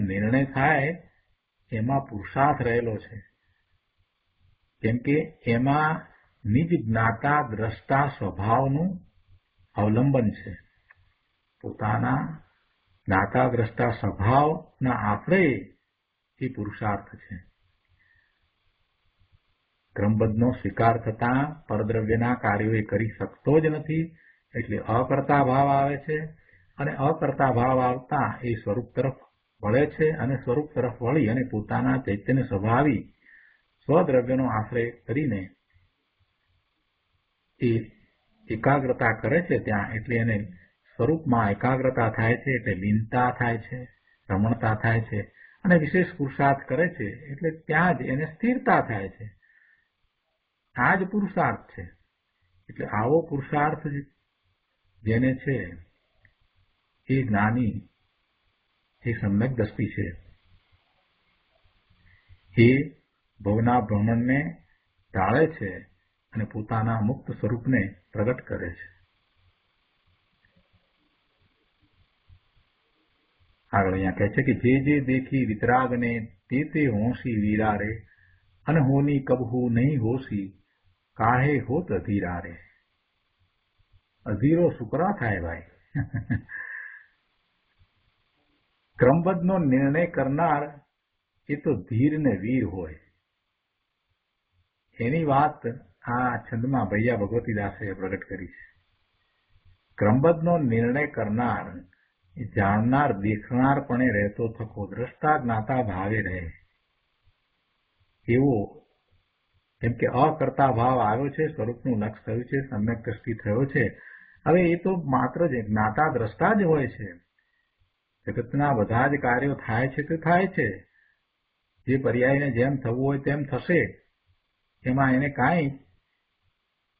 નિર્ણય થાય એમાં પુરુષાર્થ રહેલો છે. કેમ કે એમાં નિજ જ્ઞાતા દ્રષ્ટા સ્વભાવનું અવલંબન છે. પોતાના જ્ઞાતા દ્રષ્ટા સ્વભાવના આશ્રય એ પુરુષાર્થ છે. ક્રમબદ્ધનો સ્વીકાર થતા પરદ્રવ્યના કાર્યો એ કરી શકતો જ નથી, એટલે અકર્તા ભાવ આવે છે અને અકર્તા ભાવ આવતા એ સ્વરૂપ તરફ વળે છે અને સ્વરૂપ તરફ વળી અને પોતાના ચૈતન્ય સ્વભાવી સ્વદ્રવ્યનો આશ્રય કરીને એ એકાગ્રતા કરે છે ત્યાં. એટલે એને સ્વરૂપમાં એકાગ્રતા થાય છે, એટલે લીનતા થાય છે, રમણતા થાય છે અને વિશેષ પુરુષાર્થ કરે છે એટલે ત્યાં જ એને સ્થિરતા થાય છે. આ જ પુરુષાર્થ છે. એટલે આવો પુરુષાર્થ જેને છે એ જ્ઞાની, એ સમ્યક દ્રષ્ટિ છે. એ ભવના ભ્રમણને ટાળે છે અને પોતાના મુક્ત સ્વરૂપને પ્રગટ કરે છે. આગળ અહીંયા કહે છે કે જે જે દેખી વિતરાગને તે તે હોશી વીરા રે અનહોની કબહુ નહીં હોશી કાહે હોત અધીરા રે. અધીરો શુકરા થાય ભાઈ. ક્રમબદ્ધનો નિર્ણય કરનાર એ તો ધીર ને વીર હોય. એની વાત આ છંદમાં ભૈયા ભગવતીદાસે પ્રગટ કરી છે. ક્રમબદ્ધનો નિર્ણય કરનાર એ જાણનાર દેખનાર પણ રહેતો થકો દ્રષ્ટા જ્ઞાતા ભાવે રહે એવો. કેમ કે અકર્તા ભાવ આવ્યો છે, સ્વરૂપનું લક્ષ થયું છે, સમ્યક દ્રષ્ટિ થયો છે. હવે એ તો માત્ર જ જ્ઞાતા દ્રષ્ટા જ હોય છે. જગતના બધા જ કાર્યો થાય છે તે થાય છે. જે પર્યાયને જેમ થવું હોય તેમ થશે. એમાં એને કાંઈ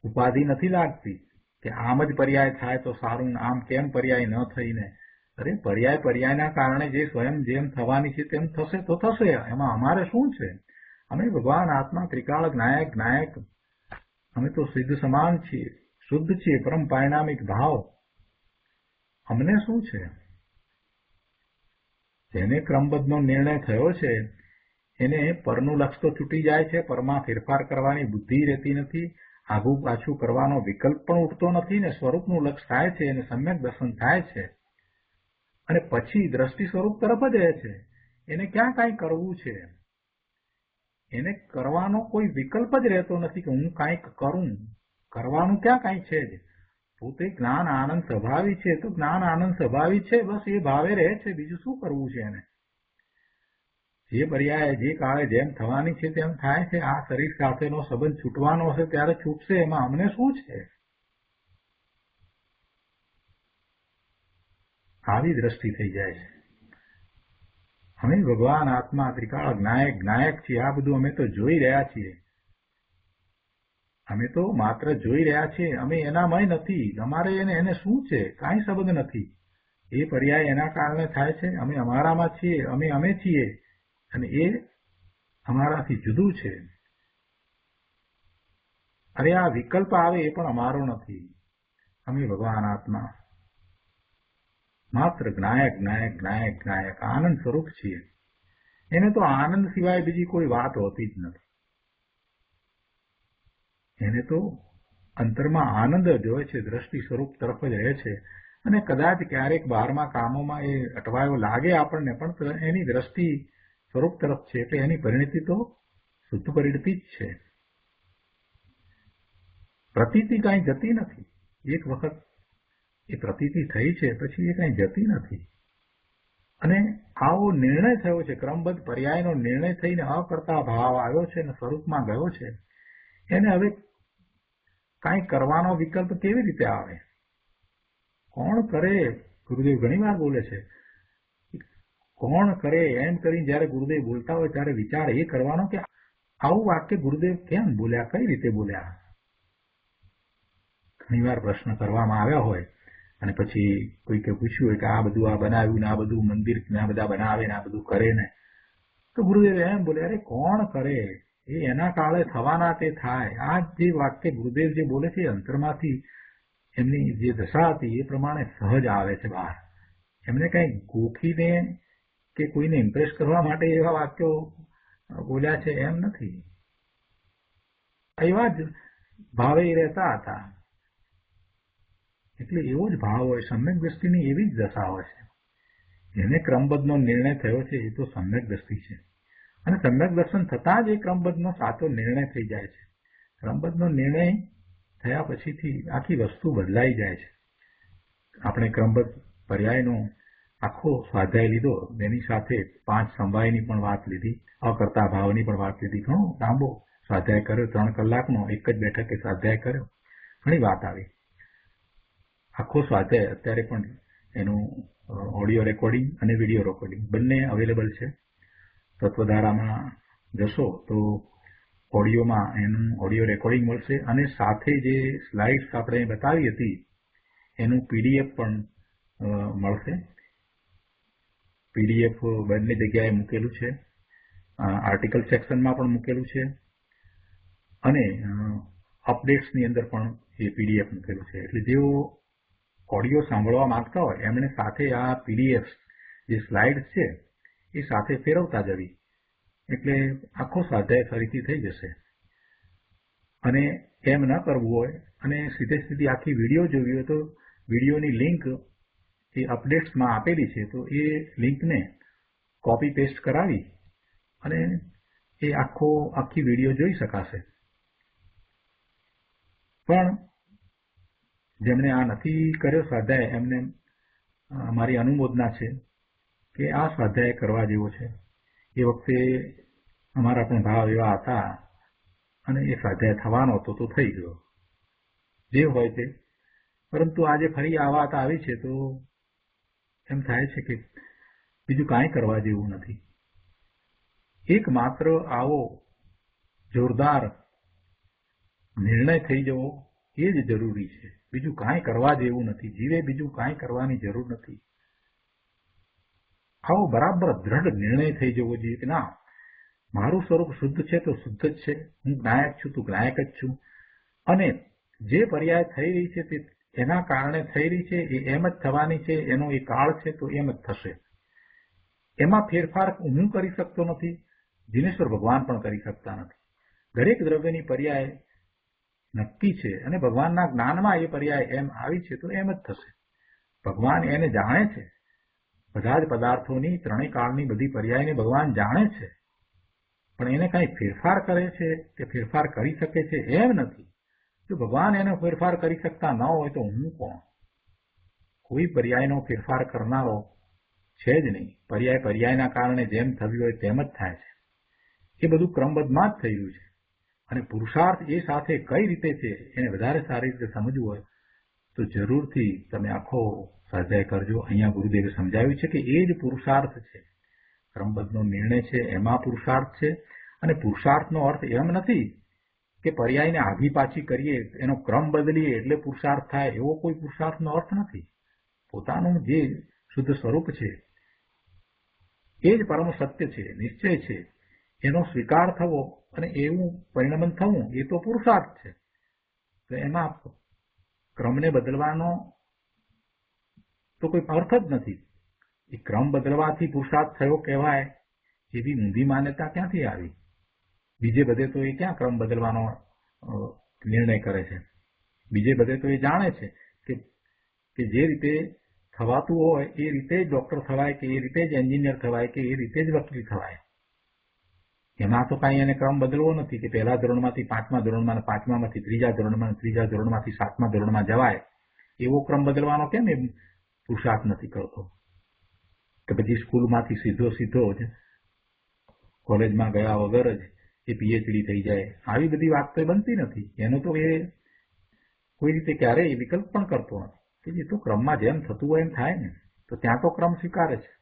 ઉપાધિ નથી લાગતી કે આમ જ પર્યાય થાય તો સારું, આમ કેમ પર્યાય ન થઈને. અરે પર્યાયના કારણે જે સ્વયં જેમ થવાની છે તેમ થશે તો થશે. એમાં અમારે શું છે? અમે ભગવાન આત્મા ત્રિકાળ જ્ઞાયક અમે તો સિદ્ધ સમાન છીએ, શુદ્ધ છીએ, પરમ પારિણામિક ભાવ. અમને શું છે? જેને ક્રમબદ્ધનો નિર્ણય થયો છે એને પરનું લક્ષ તો છૂટી જાય છે, પરમાં ફેરફાર કરવાની બુદ્ધિ રહેતી નથી, આગુ પાછું કરવાનો વિકલ્પ પણ ઉઠતો નથી ને સ્વરૂપનું લક્ષ થાય છે અને સમ્યક દર્શન થાય છે અને પછી દ્રષ્ટિ સ્વરૂપ તરફ જ રહે છે. એને ક્યાં કાંઈ કરવું છે? એને કરવાનો કોઈ વિકલ્પ જ રહેતો નથી કે હું કાંઈક કરું. કરવાનું ક્યાં કાંઈ છે જ. પોતે જ્ઞાન આનંદ સ્વભાવી છે તો જ્ઞાન આનંદ સ્વભાવી છે, બસ એ ભાવે રહે છે. બીજું શું કરવું છે એને? જે પર્યાય જે કાળે જેમ થવાની છે તેમ થાય છે. આ શરીર સાથેનો સંબંધ છૂટવાનો હશે ત્યારે છૂટશે. એમાં અમને શું છે? આવી દ્રષ્ટિ થઈ જાય છે. અમે ભગવાન આત્મા ત્રિકાળ જ્ઞાયક છીએ. આ બધું અમે તો જોઈ રહ્યા છીએ. અમે તો માત્ર જોઈ રહ્યા છીએ. અમે એનામય નથી. અમારે એને શું છે? કાંઈ સંબંધ નથી. એ પર્યાય એના કારણે થાય છે. અમે અમારામાં છીએ. અમે છીએ અને એ અમારાથી જુદું છે. અરે આ વિકલ્પ આવે એ પણ અમારો નથી. અમે ભગવાન આત્મા માત્ર જ્ઞાયક આનંદ સ્વરૂપ છીએ. એને તો આનંદ સિવાય બીજી કોઈ વાત હોતી જ નથી. એને તો અંતરમાં આનંદ જ હોય છે, દ્રષ્ટિ સ્વરૂપ તરફ જ રહે છે. અને કદાચ ક્યારેક બહારમાં કામોમાં એ અટવાયો લાગે આપણને, પણ એની દ્રષ્ટિ સ્વરૂપ તરફ છે એટલે એની પરિણતિ તો શુદ્ધ પરિણતિ જ છે. પ્રતીતિ કાંઈ જતી નથી. એક વખત એ પ્રતીતિ થઈ છે પછી એ કાંઈ જતી નથી. અને આવો નિર્ણય થયો છે, ક્રમબદ્ધ પર્યાયનો નિર્ણય થઈને અકર્તા ભાવ આવ્યો છે અને સ્વરૂપમાં ગયો છે, એને હવે કાંઈ કરવાનો વિકલ્પ કેવી રીતે આવે? કોણ કરે? ગુરુદેવ ઘણીવાર બોલે છે, કોણ કરે એમ કરીને જયારે ગુરુદેવ બોલતા હોય ત્યારે વિચાર એ કરવાનો કે આવું વાક્ય ગુરુદેવ કેમ બોલ્યા, કઈ રીતે બોલ્યા? ઘણીવાર પ્રશ્ન કરવામાં આવ્યા હોય અને પછી કોઈકે પૂછ્યું હોય કે આ બધું આ બનાવ્યું ને આ બધું મંદિર ને આ બધા બનાવે ને આ બધું કરે ને, તો ગુરુદેવ એમ બોલે, અરે કોણ કરે? એ એના કાળે થવાના તે થાય. આ જે વાક્ય ગુરુદેવ જે બોલે છે અંતરમાંથી એમની જે દશા હતી એ પ્રમાણે સહજ આવે છે બહાર. એમને કઈ ગોખીને કે કોઈને ઇમ્પ્રેસ કરવા માટે એવા વાક્યો બોલ્યા છે એમ નથી. એવા જ ભાવે રહેતા હતા. એટલે એવો જ ભાવ હોય, સમ્યક દ્રષ્ટિની એવી જ દશા હોય છે. જેને ક્રમબદ્ધનો નિર્ણય થયો છે એ તો સમ્યક દ્રષ્ટિ છે, અને સમ્યક દર્શન થતાં જ એ ક્રમબદ્ધનો સાચો નિર્ણય થઈ જાય છે. ક્રમબદ્ધનો નિર્ણય થયા પછીથી આખી વસ્તુ બદલાઈ જાય છે. આપણે ક્રમબદ્ધ પર્યાયનો આખો સ્વાધ્યાય લીધો, એની સાથે 5 સમવાયની પણ વાત લીધી, અકર્તા ભાવની પણ વાત લીધી. ઘણો લાંબો સ્વાધ્યાય કર્યો, 3 કલાકનો એક જ બેઠકે સ્વાધ્યાય કર્યો. ઘણી વાત આવી. આખો સ્વાધ્યાય અત્યારે પણ એનું ઓડિયો રેકોર્ડિંગ અને વિડીયો રેકોર્ડિંગ બંને અવેલેબલ છે. તત્વધારામાં જશો તો ઓડિયોમાં એનું ઓડિયો રેકોર્ડિંગ મળશે, અને સાથે જે સ્લાઇડ્સ આપણે બતાવી હતી એનું PDF પણ મળશે. PDF બંને જગ્યાએ મૂકેલું છે, આર્ટિકલ સેક્શનમાં પણ મૂકેલું છે, અને અપડેટ્સની અંદર પણ એ PDF મૂકેલું છે. એટલે જેઓ ઓડિયો સાંભળવા માંગતા હોય એમણે સાથે આ PDF જે સ્લાઇડ્સ છે એ સાથે ફેરવતા જવી, એટલે આખો સ્વાધ્યાય ફરીથી થઈ જશે. અને એમ ન કરવું હોય અને સીધી આખી વિડીયો જોવી હોય તો વિડીયોની લિંક એ અપડેટ્સમાં આપેલી છે, તો એ લિંકને કોપી પેસ્ટ કરાવી અને એ આખી વિડીયો જોઈ શકાશે. પણ જેમણે આ નથી કર્યો સ્વાધ્યાય, એમને મારી અનુમોદના છે કે આ સ્વાધ્યાય કરવા જેવો છે. એ વખતે અમારા પણ ભાવ એવા હતા અને એ સ્વાધ્યાય થવાનો હતો તો થઈ ગયો, જે હોય તે. પરંતુ આજે ફરી આ વાત આવી છે તો એમ થાય છે કે બીજું કાંઈ કરવા જેવું નથી. એકમાત્ર આવો જોરદાર નિર્ણય થઈ જવો એ જ જરૂરી છે. બીજું કાંઈ કરવા જેવું નથી. જીવે બીજું કાંઈ કરવાની જરૂર નથી. આવો બરાબર દ્રઢ નિર્ણય થઈ જવો જોઈએ કે ના, મારું સ્વરૂપ શુદ્ધ છે તો શુદ્ધ જ છે, હું જ્ઞાયક છું તો જ્ઞાયક જ છું, અને જે પર્યાય થઈ રહી છે તે એના કારણે થઈ રહી છે, એ એમ જ થવાની છે, એનો એ કાળ છે તો એમ જ થશે. એમાં ફેરફાર હું કરી શકતો નથી, જીનેશ્વર ભગવાન પણ કરી શકતા નથી. દરેક દ્રવ્યની પર્યાય નક્કી છે, અને ભગવાનના જ્ઞાનમાં એ પર્યાય એમ આવી છે તો એમ જ થશે. ભગવાન એને જાણે છે, બધા જ પદાર્થોની ત્રણેય કાળની બધી પર્યાયને ભગવાન જાણે છે, પણ એને કાંઈ ફેરફાર કરે છે કે ફેરફાર કરી શકે છે એમ નથી. જો ભગવાન એને ફેરફાર કરી શકતા ન હોય તો હું કોણ? કોઈ પર્યાયનો ફેરફાર કરનારો છે જ નહીં. પર્યાયના કારણે જેમ થયું હોય તેમ જ થાય છે. એ બધું ક્રમબદ્ધમાં જ થઈ રહ્યું છે. અને પુરુષાર્થ એ સાથે કઈ રીતે છે એને વધારે સારી રીતે સમજવું હોય તો જરૂરથી તમે આખો સ્વાધ્યાય કરજો. અહીંયા ગુરુદેવે સમજાવ્યું છે કે એ જ પુરુષાર્થ છે. ક્રમબદ્ધનો નિર્ણય છે એમાં પુરુષાર્થ છે. અને પુરુષાર્થનો અર્થ એમ નથી કે પર્યાયને આગી પાછી કરીએ, એનો ક્રમ બદલીએ એટલે પુરુષાર્થ થાય, એવો કોઈ પુરુષાર્થનો અર્થ નથી. પોતાનું જે શુદ્ધ સ્વરૂપ છે એ જ પરમ સત્ય છે, નિશ્ચય છે, એનો સ્વીકાર થવો અને એવું પરિણમન થવું એ તો પુરુષાર્થ છે. તો એમાં ક્રમને બદલવાનો તો કોઈ અર્થ જ નથી. એ ક્રમ બદલવાથી પુરુષાર્થ થયો કહેવાય એવી ઊંધી માન્યતા ક્યાંથી આવી? બીજે બધે તો એ ક્યાં ક્રમ બદલવાનો નિર્ણય કરે છે? બીજે બધે તો એ જાણે છે કે જે રીતે થવાતું હોય એ રીતે જ ડોક્ટર થવાય, કે એ રીતે જ એન્જિનિયર થવાય, કે એ રીતે જ વકીલ થવાય. એમાં તો કાંઈ એને ક્રમ બદલવો નથી કે પહેલા ધોરણમાંથી 5મા ધોરણમાં, 5મામાંથી 3જા ધોરણમાં, 3જા ધોરણમાંથી 7મા ધોરણમાં જવાય, એવો ક્રમ બદલવાનો કેમ એ પુરુષાર્થ નથી કરતો? કે પછી સ્કૂલમાંથી સીધો જ કોલેજમાં ગયા વગર જ એ પીએચડી થઈ જાય, આવી બધી વાત તો બનતી નથી. એનો તો એ કોઈ રીતે ક્યારેય વિકલ્પ પણ કરતો નથી કે જે તો ક્રમમાં જેમ થતું હોય એમ થાય ને, તો ત્યાં તો ક્રમ સ્વીકારે છે.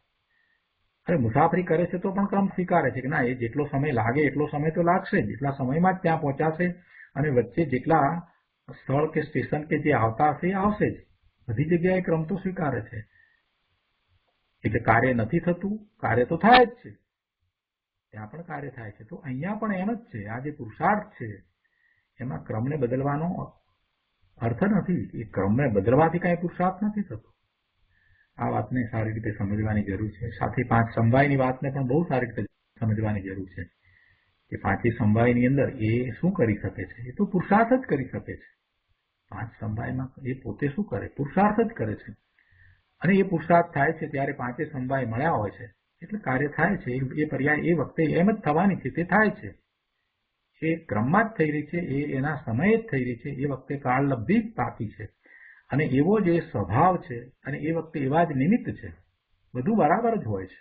અરે મુસાફરી કરે છે તો પણ ક્રમ સ્વીકારે છે કે ના, એ જેટલો સમય લાગે એટલો સમય તો લાગશે જ, એટલા સમયમાં જ ત્યાં પહોંચાશે, અને વચ્ચે જેટલા સ્થળ કે સ્ટેશન કે જે આવતા હશે એ આવશે જ. બધી જગ્યાએ ક્રમ તો સ્વીકારે છે. એટલે કાર્ય નથી થતું, કાર્ય તો થાય જ છે, ત્યાં પણ કાર્ય થાય છે. તો અહીંયા પણ એમ જ છે, આ જે પુરુષાર્થ છે એમાં ક્રમને બદલવાનો અર્થ નથી. એ ક્રમને બદલવાથી કાંઈ પુરુષાર્થ નથી થતો. આ વાતને સારી રીતે સમજવાની જરૂર છે. સાથે પાંચ સમવાયની વાતને પણ બહુ સારી રીતે સમજવાની જરૂર છે કે પાંચે સમવાયની અંદર એ શું કરી શકે છે? એ તો પુરુષાર્થ જ કરી શકે છે. પાંચ સમવાયમાં એ પોતે શું કરે? પુરુષાર્થ જ કરે છે. અને એ પુરુષાર્થ થાય છે ત્યારે પાંચે સમવાય મળ્યા હોય છે એટલે કાર્ય થાય છે. એ પર્યાય એ વખતે એમ જ થવાની છે, તે થાય છે. એ ક્રમમાં જ થઈ રહી છે, એ એના સમયે જ થઈ રહી છે. એ વખતે કાળલબ્ધિ જ પાકી છે, અને એવો જે સ્વભાવ છે, અને એ વખતે એવા જ નિમિત્ત છે, બધું બરાબર જ હોય છે.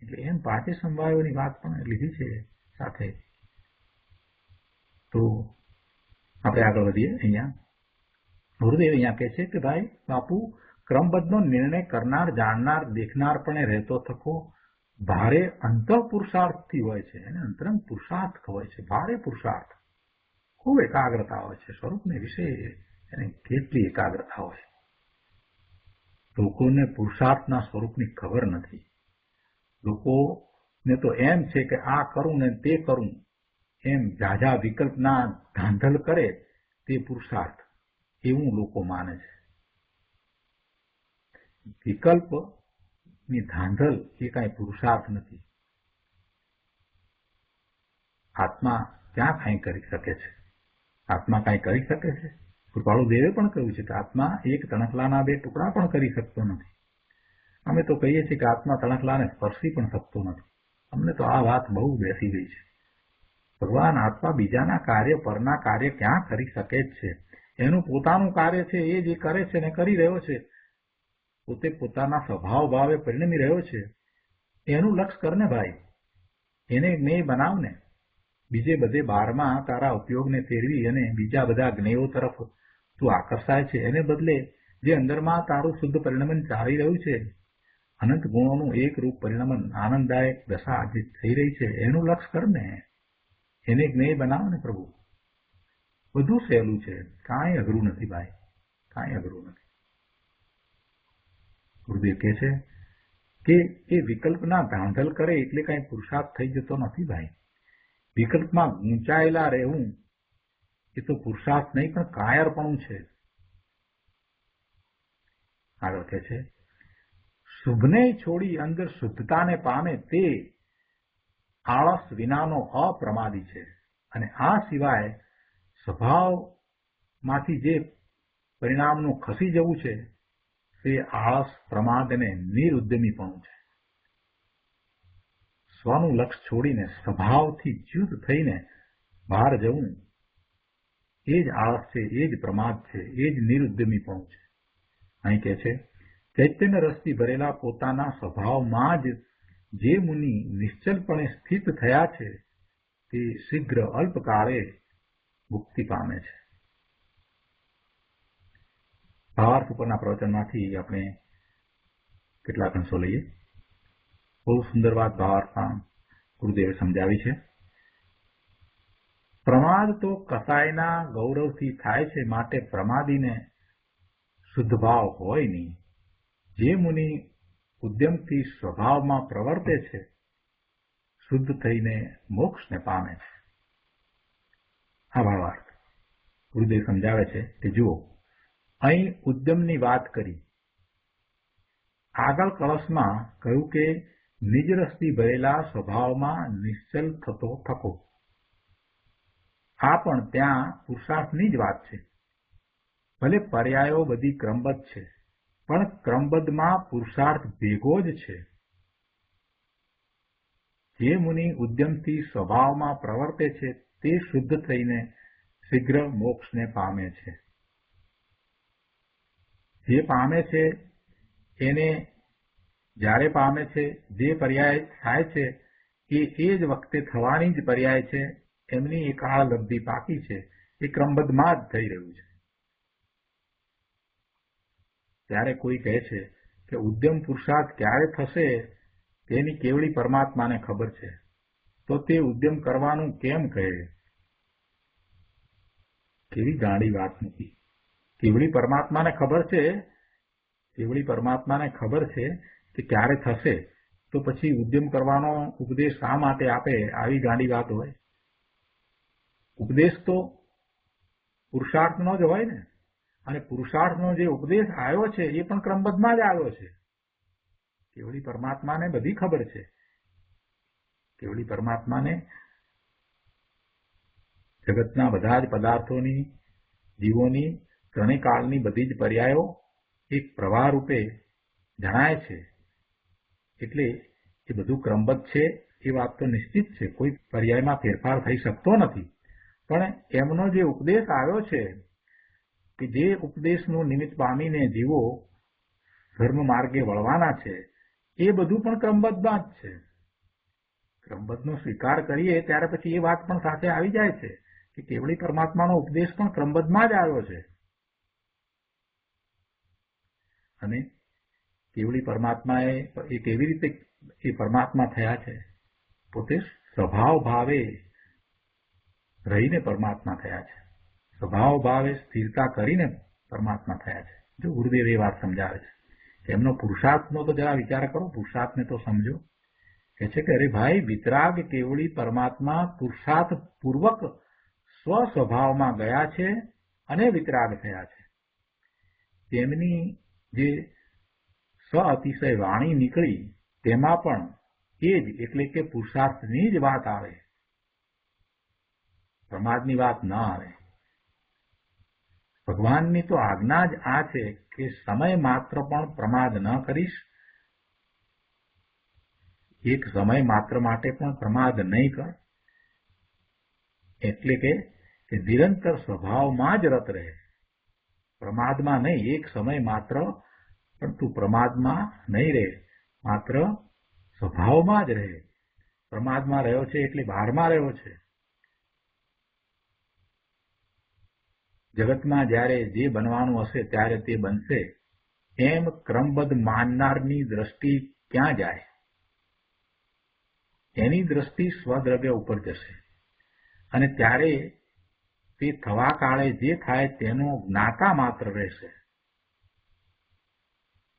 એટલે એમ પાંચે સમવાયોની વાત પણ લીધી છે સાથે. તો આપણે આગળ વધીએ. અહીંયા ગુરુદેવ અહીંયા કહે છે કે ભાઈ બાપુ, ક્રમબદ્ધનો નિર્ણય કરનાર, જાણનાર, દેખનાર પણ રહેતો થકો ભારે અંતઃ પુરુષાર્થથી હોય છે. એને અંતરંગ પુરુષાર્થ હોય છે, ભારે પુરુષાર્થ, ખૂબ એકાગ્રતા હોય છે સ્વરૂપને વિશે. એને કેટલી એકાગ્રતા હોય. લોકોને પુરુષાર્થના સ્વરૂપની ખબર નથી. લોકોને તો એમ છે કે આ કરું ને તે કરું, એમ ઝાઝા વિકલ્પના ધાંધલ કરે તે પુરુષાર્થ, એવું લોકો માને છે. વિકલ્પની ધાંધલ એ કાંઈ પુરુષાર્થ નથી. આત્મા ક્યાં કાંઈ કરી શકે છે? આત્મા કાંઈ કરી શકે છે? કૃપાળુ દેવે પણ કહ્યું છે કે આત્મા એક તણખલાના બે ટુકડા પણ કરી શકતો નથી. અમે તો કહીએ છીએ કે આત્મા તણખલાને સ્પર્શી પણ શકતો નથી. અમને તો આ વાત બહુ બેસી ગઈ છે. ભગવાન આત્મા બીજાના કાર્ય, પરના કાર્ય ક્યાં કરી શકે જ છે? એનું પોતાનું કાર્ય છે એ જે કરે છે ને કરી રહ્યો છે, પોતે પોતાના સ્વભાવ ભાવે પરિણમી રહ્યો છે, એનું લક્ષ કરને ભાઈ. એને જ્ઞેય બનાવને. બીજે બધે બારમાં તારા ઉપયોગને ફેરવી અને બીજા બધા જ્ઞેયો તરફ તું આકર્ષાય છે, એને બદલે જે અંદરમાં તારું શુદ્ધ પરિણમન ચાલી રહ્યું છે, અનંત ગુણોનું એક રૂપ પરિણમન, આનંદદાયક દશા જે થઈ રહી છે, એનું લક્ષ કરને. એને જ્ઞેય બનાવને પ્રભુ. બધું સહેલું છે, કાંઈ અઘરું નથી ભાઈ, કાંઈ અઘરું નથી. ગુરુદેવ કહે છે કે એ વિકલ્પના ધાંધલ કરે એટલે કાંઈ પુરુષાર્થ થઈ જતો નથી ભાઈ. વિકલ્પમાં ગૂંચાયેલા રહેવું એ તો પુરુષાર્થ નહીં પણ કાયરપણું છે. આગળ કહે છે, શુભને છોડી અંદર શુદ્ધતાને પામે તે આળસ વિનાનો અપ્રમાદી છે. અને આ સિવાય સ્વભાવમાંથી જે પરિણામનું ખસી જવું છે તે આળસ, પ્રમાદ અને નિરુદ્યમીપણું છે. સ્વનું લક્ષ છોડીને સ્વભાવથી ચ્યુત થઈને બહાર જવું એ જ આળસ છે, એ જ પ્રમાદ છે, એ જ નિરુદ્યમીપણું છે. અહીં કહે છે, ચૈતન્ય રસથી ભરેલા પોતાના સ્વભાવમાં જ જે મુનિ નિશ્ચલપણે સ્થિત થયા છે તે શીઘ્ર અલ્પકાળે મુક્તિ પામે છે. ભાવાર્થ ઉપરના પ્રવચનમાંથી આપણે કેટલાક અંશો લઈએ. બહુ સુંદર વાત ભાવાર્થમાં ગુરુદેવે સમજાવી છે. પ્રમાદ તો કસાયના ગૌરવથી થાય છે, માટે પ્રમાદીને શુદ્ધ ભાવ હોય નહીં. જે મુનિ ઉદ્યમથી સ્વભાવમાં પ્રવર્તે છે શુદ્ધ થઈને મોક્ષને પામે છે. આ ભાવાર્થ ગુરુદેવ સમજાવે છે કે જુઓ, અહીં ઉદ્યમની વાત કરી, આગળ કળશમાં કહ્યું કે નિજ રસથી ભરેલા સ્વભાવમાં નિશ્ચલ થતો થકો. આ પણ ત્યાં પુરુષાર્થની જ વાત છે. ભલે પર્યાયો બધી ક્રમબદ્ધ છે, પણ ક્રમબદ્ધમાં પુરુષાર્થ ભેગો જ છે. જે મુનિ ઉદ્યમથી સ્વભાવમાં પ્રવર્તે છે તે શુદ્ધ થઈને શીઘ્ર મોક્ષને પામે છે. જે પામે છે એને જ્યારે પામે છે, જે પર્યાય થાય છે એ જ વખતે થવાની જ પર્યાય છે, એમની એ કાળ લબ્ધિ પાકી છે, એ ક્રમબદ્ધમાં જ થઈ રહ્યું છે. ત્યારે કોઈ કહે છે કે ઉદ્યમ પુરુષાર્થ ક્યારે થશે તેની કેવળી પરમાત્માને ખબર છે, તો તે ઉદ્યમ કરવાનું કેમ કહે? કેવી ગાંડી વાત મૂકી. કેવળી પરમાત્માને ખબર છે, કેવળી પરમાત્માને ખબર છે કે ક્યારે થશે, તો પછી ઉદ્યમ કરવાનો ઉપદેશ શા માટે આપે? આવી ગાંડી વાત હોય. ઉપદેશ તો પુરુષાર્થનો જ હોય ને, અને પુરુષાર્થનો જે ઉપદેશ આવ્યો છે એ પણ ક્રમબદ્ધમાં જ આવ્યો છે. કેવળી પરમાત્માને બધી ખબર છે. કેવળી પરમાત્માને જગતના બધા જ પદાર્થોની, જીવોની, ત્રણેય કાળની બધી જ પર્યાયો એક પ્રવાહ રૂપે જણાય છે. એટલે એ બધું ક્રમબદ્ધ છે એ વાત તો નિશ્ચિત છે, કોઈ પર્યાયમાં ફેરફાર થઈ શકતો નથી. પણ એમનો જે ઉપદેશ આવ્યો છે કે જે ઉપદેશનું નિમિત્ત પામીને જીવો ધર્મ માર્ગે વળવાના છે, એ બધું પણ ક્રમબદ્ધમાં જ છે. ક્રમબદ્ધનો સ્વીકાર કરીએ ત્યારે પછી એ વાત પણ સાથે આવી જાય છે કે કેવળી પરમાત્માનો ઉપદેશ પણ ક્રમબદ્ધમાં જ આવ્યો છે. અને કેવળી પરમાત્માએ એ કેવી રીતે એ પરમાત્મા થયા છે? પોતે સ્વભાવ ભાવે રહીને પરમાત્મા થયા છે. સ્વભાવ ભાવે સ્થિરતા કરીને પરમાત્મા થયા છે. જો ગુરુદેવ એ વાત સમજાવે છે. એમનો પુરુષાર્થનો તો જરા વિચાર કરો, પુરુષાર્થને તો સમજો. કહે છે કે અરે ભાઈ, વિતરાગ કેવળી પરમાત્મા પુરુષાર્થ પૂર્વક સ્વ સ્વભાવમાં ગયા છે અને વિતરાગ થયા છે. તેમની જે સ્વ અતિશય વાણી નીકળી તેમાં પણ એ જ એટલે કે પુરુષાર્થની જ વાત આવે, પ્રમાદની વાત ન આવે. ભગવાનની તો આજ્ઞા જ આ છે કે સમય માત્ર પણ પ્રમાદ ન કરીશ, એક સમય માત્ર માટે પણ પ્રમાદ નહીં કર. એટલે કે નિરંતર સ્વભાવમાં જ રત રહે, પ્રમાદમાં નહીં. એક સમય માત્ર પણ તું પ્રમાદમાં નહીં રહે, માત્ર સ્વભાવમાં જ રહે. પ્રમાદમાં રહ્યો છે એટલે બહારમાં રહ્યો છે. જગતમાં જ્યારે જે બનવાનું હશે ત્યારે તે બનશે, એમ ક્રમબદ્ધ માનનારની દ્રષ્ટિ ક્યાં જાય? એની દ્રષ્ટિ સ્વદ્રવ્ય ઉપર જશે, અને ત્યારે તે થવા કાળે જે થાય તેનો જ્ઞાતા માત્ર રહેશે.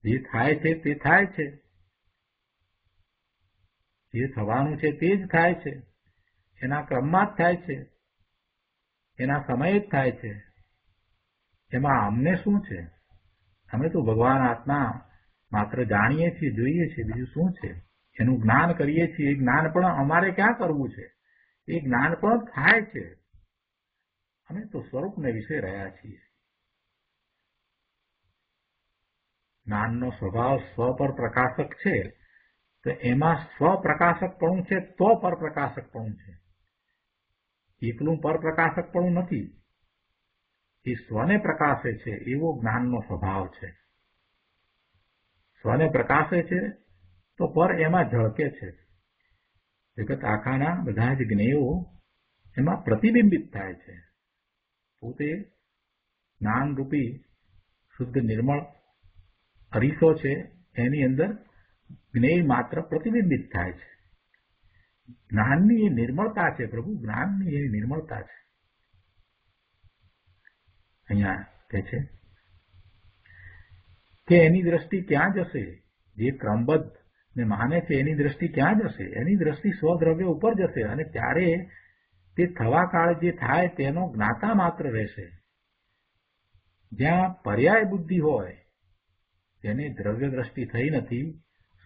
જે થાય છે તે થાય છે, જે થવાનું છે તે જ થાય છે, એના ક્રમમાં જ થાય છે, એના સમયે જ થાય છે. એમાં અમને શું છે? અમે તો ભગવાન આત્મા માત્ર જાણીએ છીએ, જોઈએ છીએ, બીજું શું છે? એનું જ્ઞાન કરીએ છીએ. એ જ્ઞાન પણ અમારે ક્યાં કરવું છે? એ જ્ઞાન પણ થાય છે. અમે તો સ્વરૂપને વિશે રહ્યા છીએ. જ્ઞાનનો સ્વભાવ સ્વ પર પ્રકાશક છે, તો એમાં સ્વપ્રકાશકપણું છે તો પરપ્રકાશકપણું છે. એકલું પરપ્રકાશકપણું નથી. એ સ્વને પ્રકાશે છે એવો જ્ઞાનનો સ્વભાવ છે. સ્વને પ્રકાશે છે તો પર એમાં ઝળકે છે. જગત આખાના બધા જ જ્ઞેયો એમાં પ્રતિબિંબિત થાય છે. પોતે જ્ઞાનરૂપી શુદ્ધ નિર્મળ અરીસો છે, એની અંદર જ્ઞેય માત્ર પ્રતિબિંબિત થાય છે. જ્ઞાનની એ નિર્મળતા છે પ્રભુ, જ્ઞાનની એ નિર્મળતા છે. અહીંયા કહે છે કે એની દ્રષ્ટિ ક્યાં જશે? જે ક્રમબદ્ધ ને માને છે એની દ્રષ્ટિ ક્યાં જશે? એની દ્રષ્ટિ સ્વદ્રવ્ય ઉપર જશે, અને ત્યારે તે થવા કાળે જે થાય તેનો જ્ઞાતા માત્ર રહેશે. જ્યાં પર્યાય બુદ્ધિ હોય તેને દ્રવ્ય દ્રષ્ટિ થઈ નથી,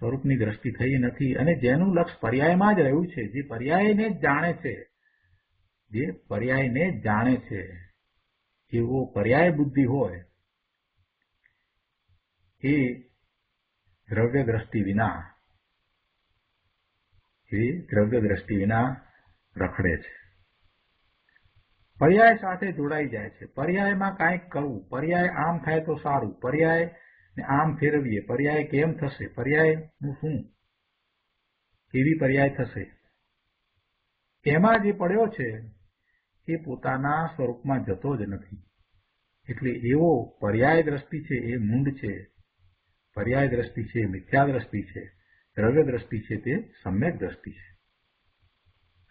સ્વરૂપની દ્રષ્ટિ થઈ નથી, અને જેનું લક્ષ પર્યાયમાં જ રહ્યું છે, જે પર્યાયને જ જાણે છે, જે પર્યાયને જ જાણે છે એવો પર્યાય બુદ્ધિ હોય, એ દ્રવ્ય દ્રષ્ટિ વિના રખડે છે. પર્યાય સાથે જોડાઈ જાય છે. પર્યાયમાં કાંઈક કરવું, પર્યાય આમ થાય તો સારું, પર્યાય ને આમ ફેરવીએ, પર્યાય કેમ થશે? પર્યાયનું શું? કેવી પર્યાય થશે? એમાં જે પડ્યો છે એ પોતાના સ્વરૂપમાં જતો જ નથી. એટલે એવો પર્યાય દ્રષ્ટિ છે એ મૂંડ છે, પર્યાય દ્રષ્ટિ છે મિથ્યા દ્રષ્ટિ છે, દ્રવ્ય દ્રષ્ટિ છે તે સમ્યક દ્રષ્ટિ છે.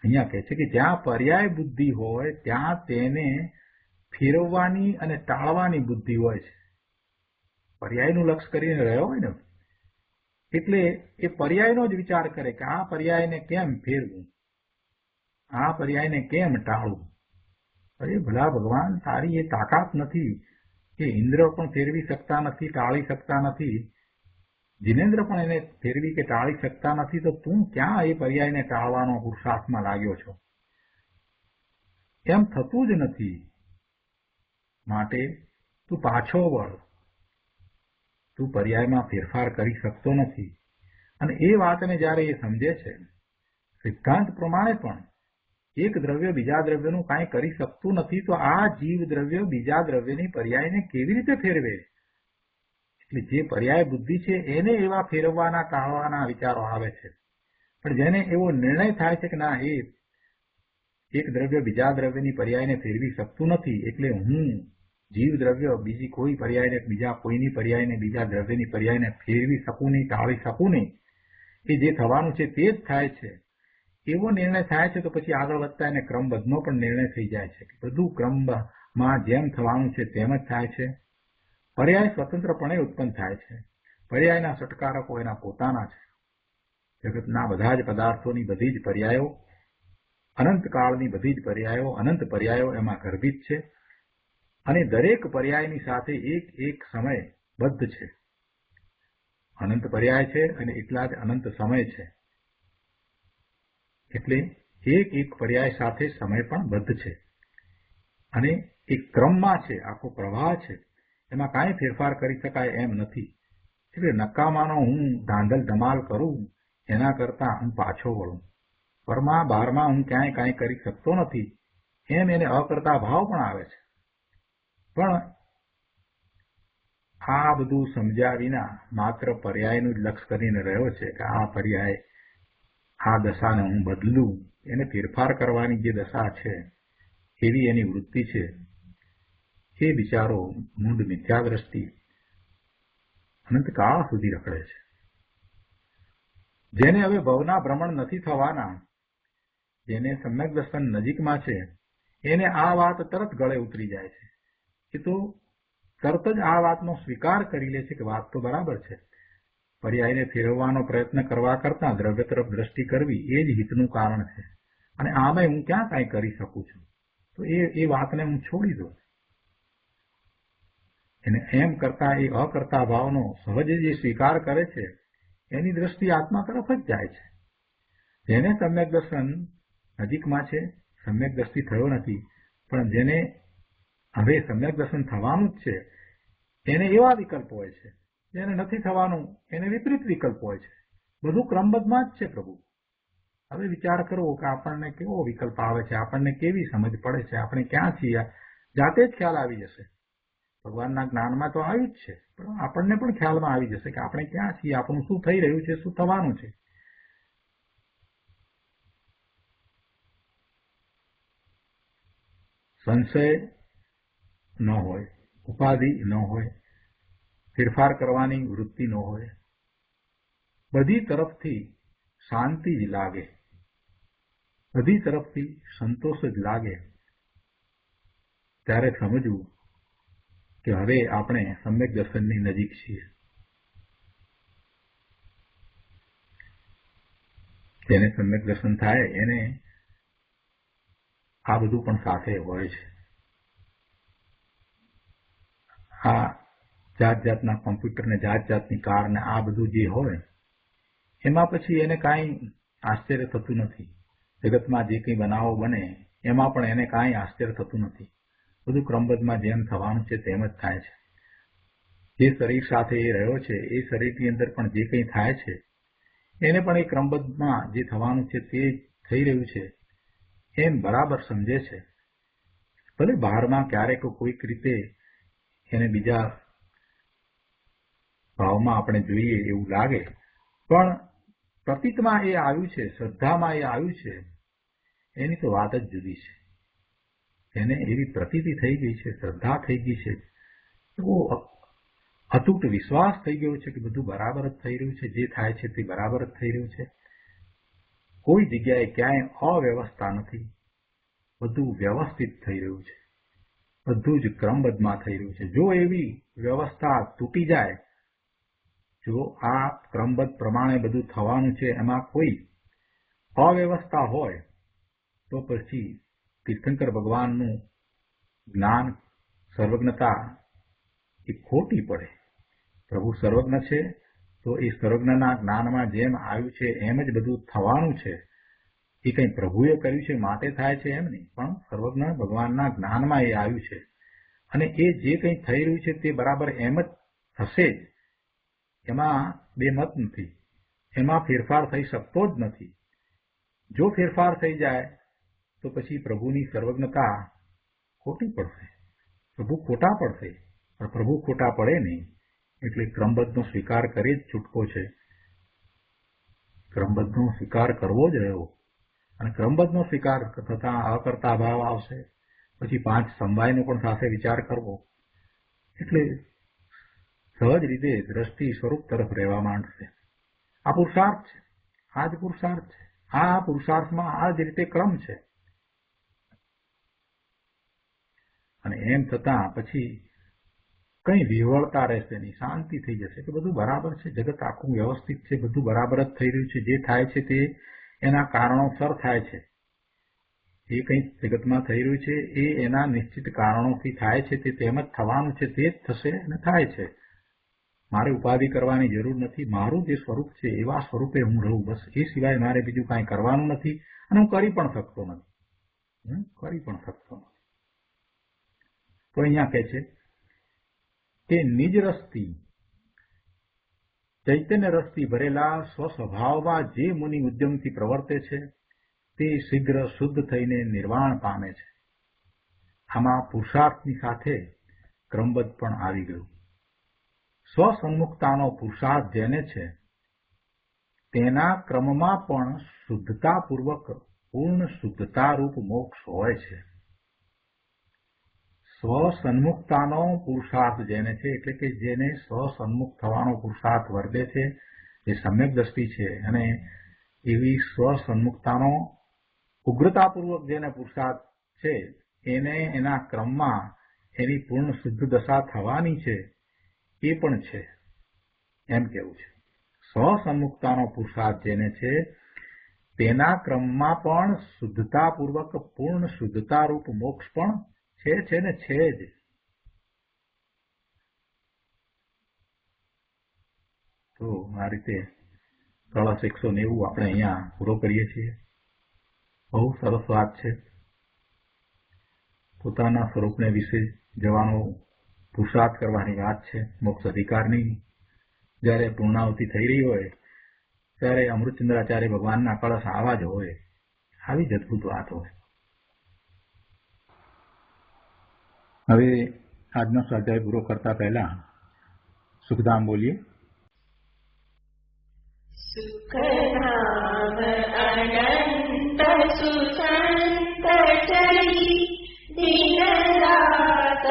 અહીંયા કહે છે કે જ્યાં પર્યાય બુદ્ધિ હોય ત્યાં તેને ફેરવવાની અને ટાળવાની બુદ્ધિ હોય છે. પર્યાયનું લક્ષ કરીને રહ્યો હોય ને એટલે એ પર્યાયનો જ વિચાર કરે કે આ પર્યાયને કેમ ફેરવું, આ પર્યાયને કેમ ટાળવું. અરે ભલા ભગવાન, તારી એ તાકાત નથી કે ઇન્દ્ર પણ ફેરવી શકતા નથી, ટાળી શકતા નથી, જીનેન્દ્ર પણ એને ફેરવી કે ટાળી શકતા નથી, તો તું ક્યાં એ પર્યાયને ટાળવાનો પુરુષાર્થમાં લાગ્યો છો? એમ થતું જ નથી. માટે તું પાછો વળ, તું પર્યાયમાં ફેરફાર કરી શકતો નથી. અને એ વાતને જ્યારે એ સમજે છે, સિદ્ધાંત પ્રમાણે પણ એક દ્રવ્ય બીજા દ્રવ્યનું કાંઈ કરી શકતું નથી, તો આ જીવ દ્રવ્ય બીજા દ્રવ્યની પર્યાયને કેવી રીતે ફેરવે? એટલે જે પર્યાય બુદ્ધિ છે એને એવા ફેરવવાના ટાળવાના વિચારો આવે છે. પણ જેને એવો નિર્ણય થાય છે કે ના, એ એક દ્રવ્ય બીજા દ્રવ્યની પર્યાયને ફેરવી શકતું નથી, એટલે હું જીવ દ્રવ્ય બીજી કોઈ પર્યાયને, બીજા કોઈની પર્યાયને, બીજા દ્રવ્યની પર્યાયને ફેરવી શકું નહીં, ટાળી શકું નહીં, એ જે થવાનું છે તે જ થાય છે. એવો નિર્ણય થાય છે તો પછી આગળ વધતા એને ક્રમબદ્ધનો પણ નિર્ણય થઈ જાય છે કે બધું ક્રમમાં જેમ થવાનું છે તેમ જ થાય છે. પર્યાય સ્વતંત્રપણે ઉત્પન્ન થાય છે. પર્યાયના સટકારકો એના પોતાના છે. જગતના બધા જ પદાર્થોની બધી જ પર્યાયો, અનંતકાળની બધી જ પર્યાયો, અનંત પર્યાયો એમાં ગર્ભિત છે. અને દરેક પર્યાયની સાથે એક એક સમય બદ્ધ છે. અનંત પર્યાય છે અને એટલા જ અનંત સમય છે. એટલે એક એક પર્યાય સાથે સમય પણ બદ્ધ છે અને એક ક્રમમાં છે, આખો પ્રવાહ છે, એમાં કાંઈ ફેરફાર કરી શકાય એમ નથી. એટલે નકામાનો હું ધાંધલ ધમાલ કરું એના કરતા હું પાછો વળું. પરમાં બહારમાં હું ક્યાંય કાંઈ કરી શકતો નથી એમ એને અકર્તા ભાવ પણ આવે છે. પણ આ બધું સમજ્યા વિના માત્ર પર્યાયનું જ લક્ષ કરીને રહ્યો છે કે આ પર્યાય, આ દશાને હું બદલું, એને ફેરફાર કરવાની જે દશા છે એવી એની વૃત્તિ છે. એ વિચારો મૂળ મિથ્યા દ્રષ્ટિ અનંતકાળ સુધી રખડે છે. જેને હવે ભવના ભ્રમણ નથી થવાના, જેને સમ્યક દર્શન નજીકમાં છે, એને આ વાત તરત ગળે ઉતરી જાય છે. એ તો તરત જ આ વાતનો સ્વીકાર કરી લે છે કે વાત તો બરાબર છે. પર્યાયને ફેરવવાનો પ્રયત્ન કરવા કરતા દ્રવ્ય તરફ દ્રષ્ટિ કરવી એ જ હિતનું કારણ છે. અને આમે હું ક્યાં કાંઈ કરી શકું છું, તો એ વાતને હું છોડી દઉં. એને એમ કરતા એ અકર્તા ભાવનો સહજ જે સ્વીકાર કરે છે એની દ્રષ્ટિ આત્મા તરફ જ જાય છે. જેને સમ્યક દર્શન નજીકમાં છે, સમ્યક દ્રષ્ટિ થયો નથી, પણ જેને હવે સમ્યક દર્શન થવાનું જ છે એને એવા વિકલ્પ હોય છે, જેને નથી થવાનું એને વિપરીત વિકલ્પ હોય છે. બધું ક્રમબદ્ધમાં જ છે પ્રભુ. હવે વિચાર કરવો કે આપણને કેવો વિકલ્પ આવે છે, આપણને કેવી સમજ પડે છે, આપણે ક્યાં છીએ, જાતે જ ખ્યાલ આવી જશે. ભગવાનના જ્ઞાનમાં તો આવ્યું જ છે, પણ આપણને પણ ખ્યાલમાં આવી જશે કે આપણે ક્યાં છીએ, આપણું શું થઈ રહ્યું છે, શું થવાનું છે. સંશય ન હોય, ઉપાધિ ન હોય, ફેરફાર કરવાની વૃત્તિ ન હોય, બધી તરફથી શાંતિ જ લાગે, બધી તરફથી સંતોષ જ લાગે, ત્યારે સમજવું કે હવે આપણે સમ્યક દર્શનની નજીક છીએ. જેને સમ્યક દર્શન થાય એને આ બધું પણ સાથે હોય છે. આ જાત જાતના કોમ્પ્યુટર ને જાત જાતની કાર ને આ બધું જે હોય એમાં પછી એને કાંઈ આશ્ચર્ય થતું નથી. જગતમાં જે કંઈ બનાવો બને એમાં પણ એને કાંઈ આશ્ચર્ય થતું નથી. બધું ક્રમબદ્ધમાં જેમ થવાનું છે તેમ જ થાય છે. જે શરીર સાથે એ રહ્યો છે એ શરીરની અંદર પણ જે કંઈ થાય છે એને પણ એ ક્રમબદ્ધમાં જે થવાનું છે તે થઈ રહ્યું છે એમ બરાબર સમજે છે. ભલે બહારમાં ક્યારેક કોઈક રીતે એને બીજા ભાવમાં આપણે જોઈએ એવું લાગે, પણ પ્રતીતમાં એ આવ્યું છે, શ્રદ્ધામાં એ આવ્યું છે, એની તો વાત જ જુદી છે. એને એવી પ્રતીતિ થઈ ગઈ છે, શ્રદ્ધા થઈ ગઈ છે, એવો અતૂટ વિશ્વાસ થઈ ગયો છે કે બધું બરાબર જ થઈ રહ્યું છે, જે થાય છે તે બરાબર જ થઈ રહ્યું છે. કોઈ જગ્યાએ ક્યાંય અવ્યવસ્થા નથી, બધું વ્યવસ્થિત થઈ રહ્યું છે, બધું જ ક્રમબદ્ધમાં થઈ રહ્યું છે. જો એવી વ્યવસ્થા તૂટી જાય, જો આ ક્રમબદ્ધ પ્રમાણે બધું થવાનું છે એમાં કોઈ અવ્યવસ્થા હોય, તો પછી તીર્થંકર ભગવાનનું જ્ઞાન, સર્વજ્ઞતા એ ખોટી પડે. પ્રભુ સર્વજ્ઞ છે, તો એ સર્વજ્ઞના જ્ઞાનમાં જેમ આવ્યું છે એમ જ બધું થવાનું છે. એ કંઈ પ્રભુએ કર્યું છે માટે થાય છે એમ નહીં, પણ સર્વજ્ઞ ભગવાનના જ્ઞાનમાં એ આવ્યું છે, અને એ જે કંઈ થઈ રહ્યું છે તે બરાબર એમ જ થશે જ. એમાં બે મત નથી, એમાં ફેરફાર થઈ શકતો જ નથી. જો ફેરફાર થઈ જાય તો પછી પ્રભુની સર્વજ્ઞતા ખોટી પડશે, પ્રભુ ખોટા પડશે. પણ પ્રભુ ખોટા પડે નહીં, એટલે ક્રમબદ્ધનો સ્વીકાર કરી જ છૂટકો છે. ક્રમબદ્ધનો સ્વીકાર કરવો જ રહ્યો, અને ક્રમબદ્ધનો સ્વીકાર થતા અકર્તા ભાવ આવશે, પછી 5 સમવાયનો પણ સાથે વિચાર કરવો, એટલે સહજ રીતે દ્રષ્ટિ સ્વરૂપ તરફ રહેવા માંડશે. આ પુરુષાર્થ છે, આ જ પુરુષાર્થ છે. આ પુરુષાર્થમાં આ જ રીતે ક્રમ છે. અને એમ થતા પછી કંઈ વિહવળતા રહેશે નહીં, શાંતિ થઈ જશે કે બધું બરાબર છે, જગત આખું વ્યવસ્થિત છે, બધું બરાબર જ થઈ રહ્યું છે. જે થાય છે તે એના કારણોસર થાય છે. જે કંઈ જગતમાં થઈ રહ્યું છે એ એના નિશ્ચિત કારણોથી થાય છે, તે તેમ જ થવાનું છે, તે જ થશે અને થાય છે. મારે ઉપાધિ કરવાની જરૂર નથી. મારું જે સ્વરૂપ છે એવા સ્વરૂપે હું રહું, બસ. એ સિવાય મારે બીજું કાંઈ કરવાનું નથી, અને હું કરી પણ શકતો નથી. તો અહીંયા કહે છે કે નિજ રસથી, ચૈતન્ય રસથી ભરેલા સ્વસ્વભાવમાં જે મુનિ ઉદ્યમથી પ્રવર્તે છે તે શીઘ્ર શુદ્ધ થઈને નિર્વાણ પામે છે. આમાં પુરુષાર્થની સાથે ક્રમબદ્ધ પણ આવી ગયું. સ્વસન્મુખતાનો પુરુષાર્થ જેને છે તેના ક્રમમાં પણ શુદ્ધતાપૂર્વક પૂર્ણ શુદ્ધતારૂપ મોક્ષ હોય છે. સ્વસન્મુખતાનો પુરુષાર્થ જેને છે, એટલે કે જેને સ્વસન્મુખ થવાનો પુરુષાર્થ વર્તે છે, જે સમ્યક દ્રષ્ટિ છે, અને એવી સ્વસન્મુખતાનો ઉગ્રતાપૂર્વક જેને પુરુષાર્થ છે, એને એના ક્રમમાં એની પૂર્ણ શુદ્ધ દશા થવાની છે, એ પણ છે, એમ કેવું છે. સ્વસન્મુખતાનો પુરુષાર્થ જેને છે તેના ક્રમમાં પણ શુદ્ધતાપૂર્વક પૂર્ણ શુદ્ધતારૂપ મોક્ષ પણ છે ને છે જ. તો આ રીતે કળશ 190 આપણે અહીંયા પૂરો કરીએ છીએ. બહુ સરસ વાત છે. પોતાના સ્વરૂપને વિશે જવાનો પુરુષાર્થ કરવાની વાત છે. મોક્ષ અધિકારની જ્યારે પૂર્ણાહુતિ થઈ રહી હોય ત્યારે અમૃતચંદ્રાચાર્ય ભગવાનના કળશ આવા જ હોય. આવી જ અદભુત વાત હોય. હવે આજનો સ્વાધ્યાય પૂરો કરતા પહેલા સુખધામ બોલીએ. સુખધામ અનંત સુસંત ચરી દિન રાત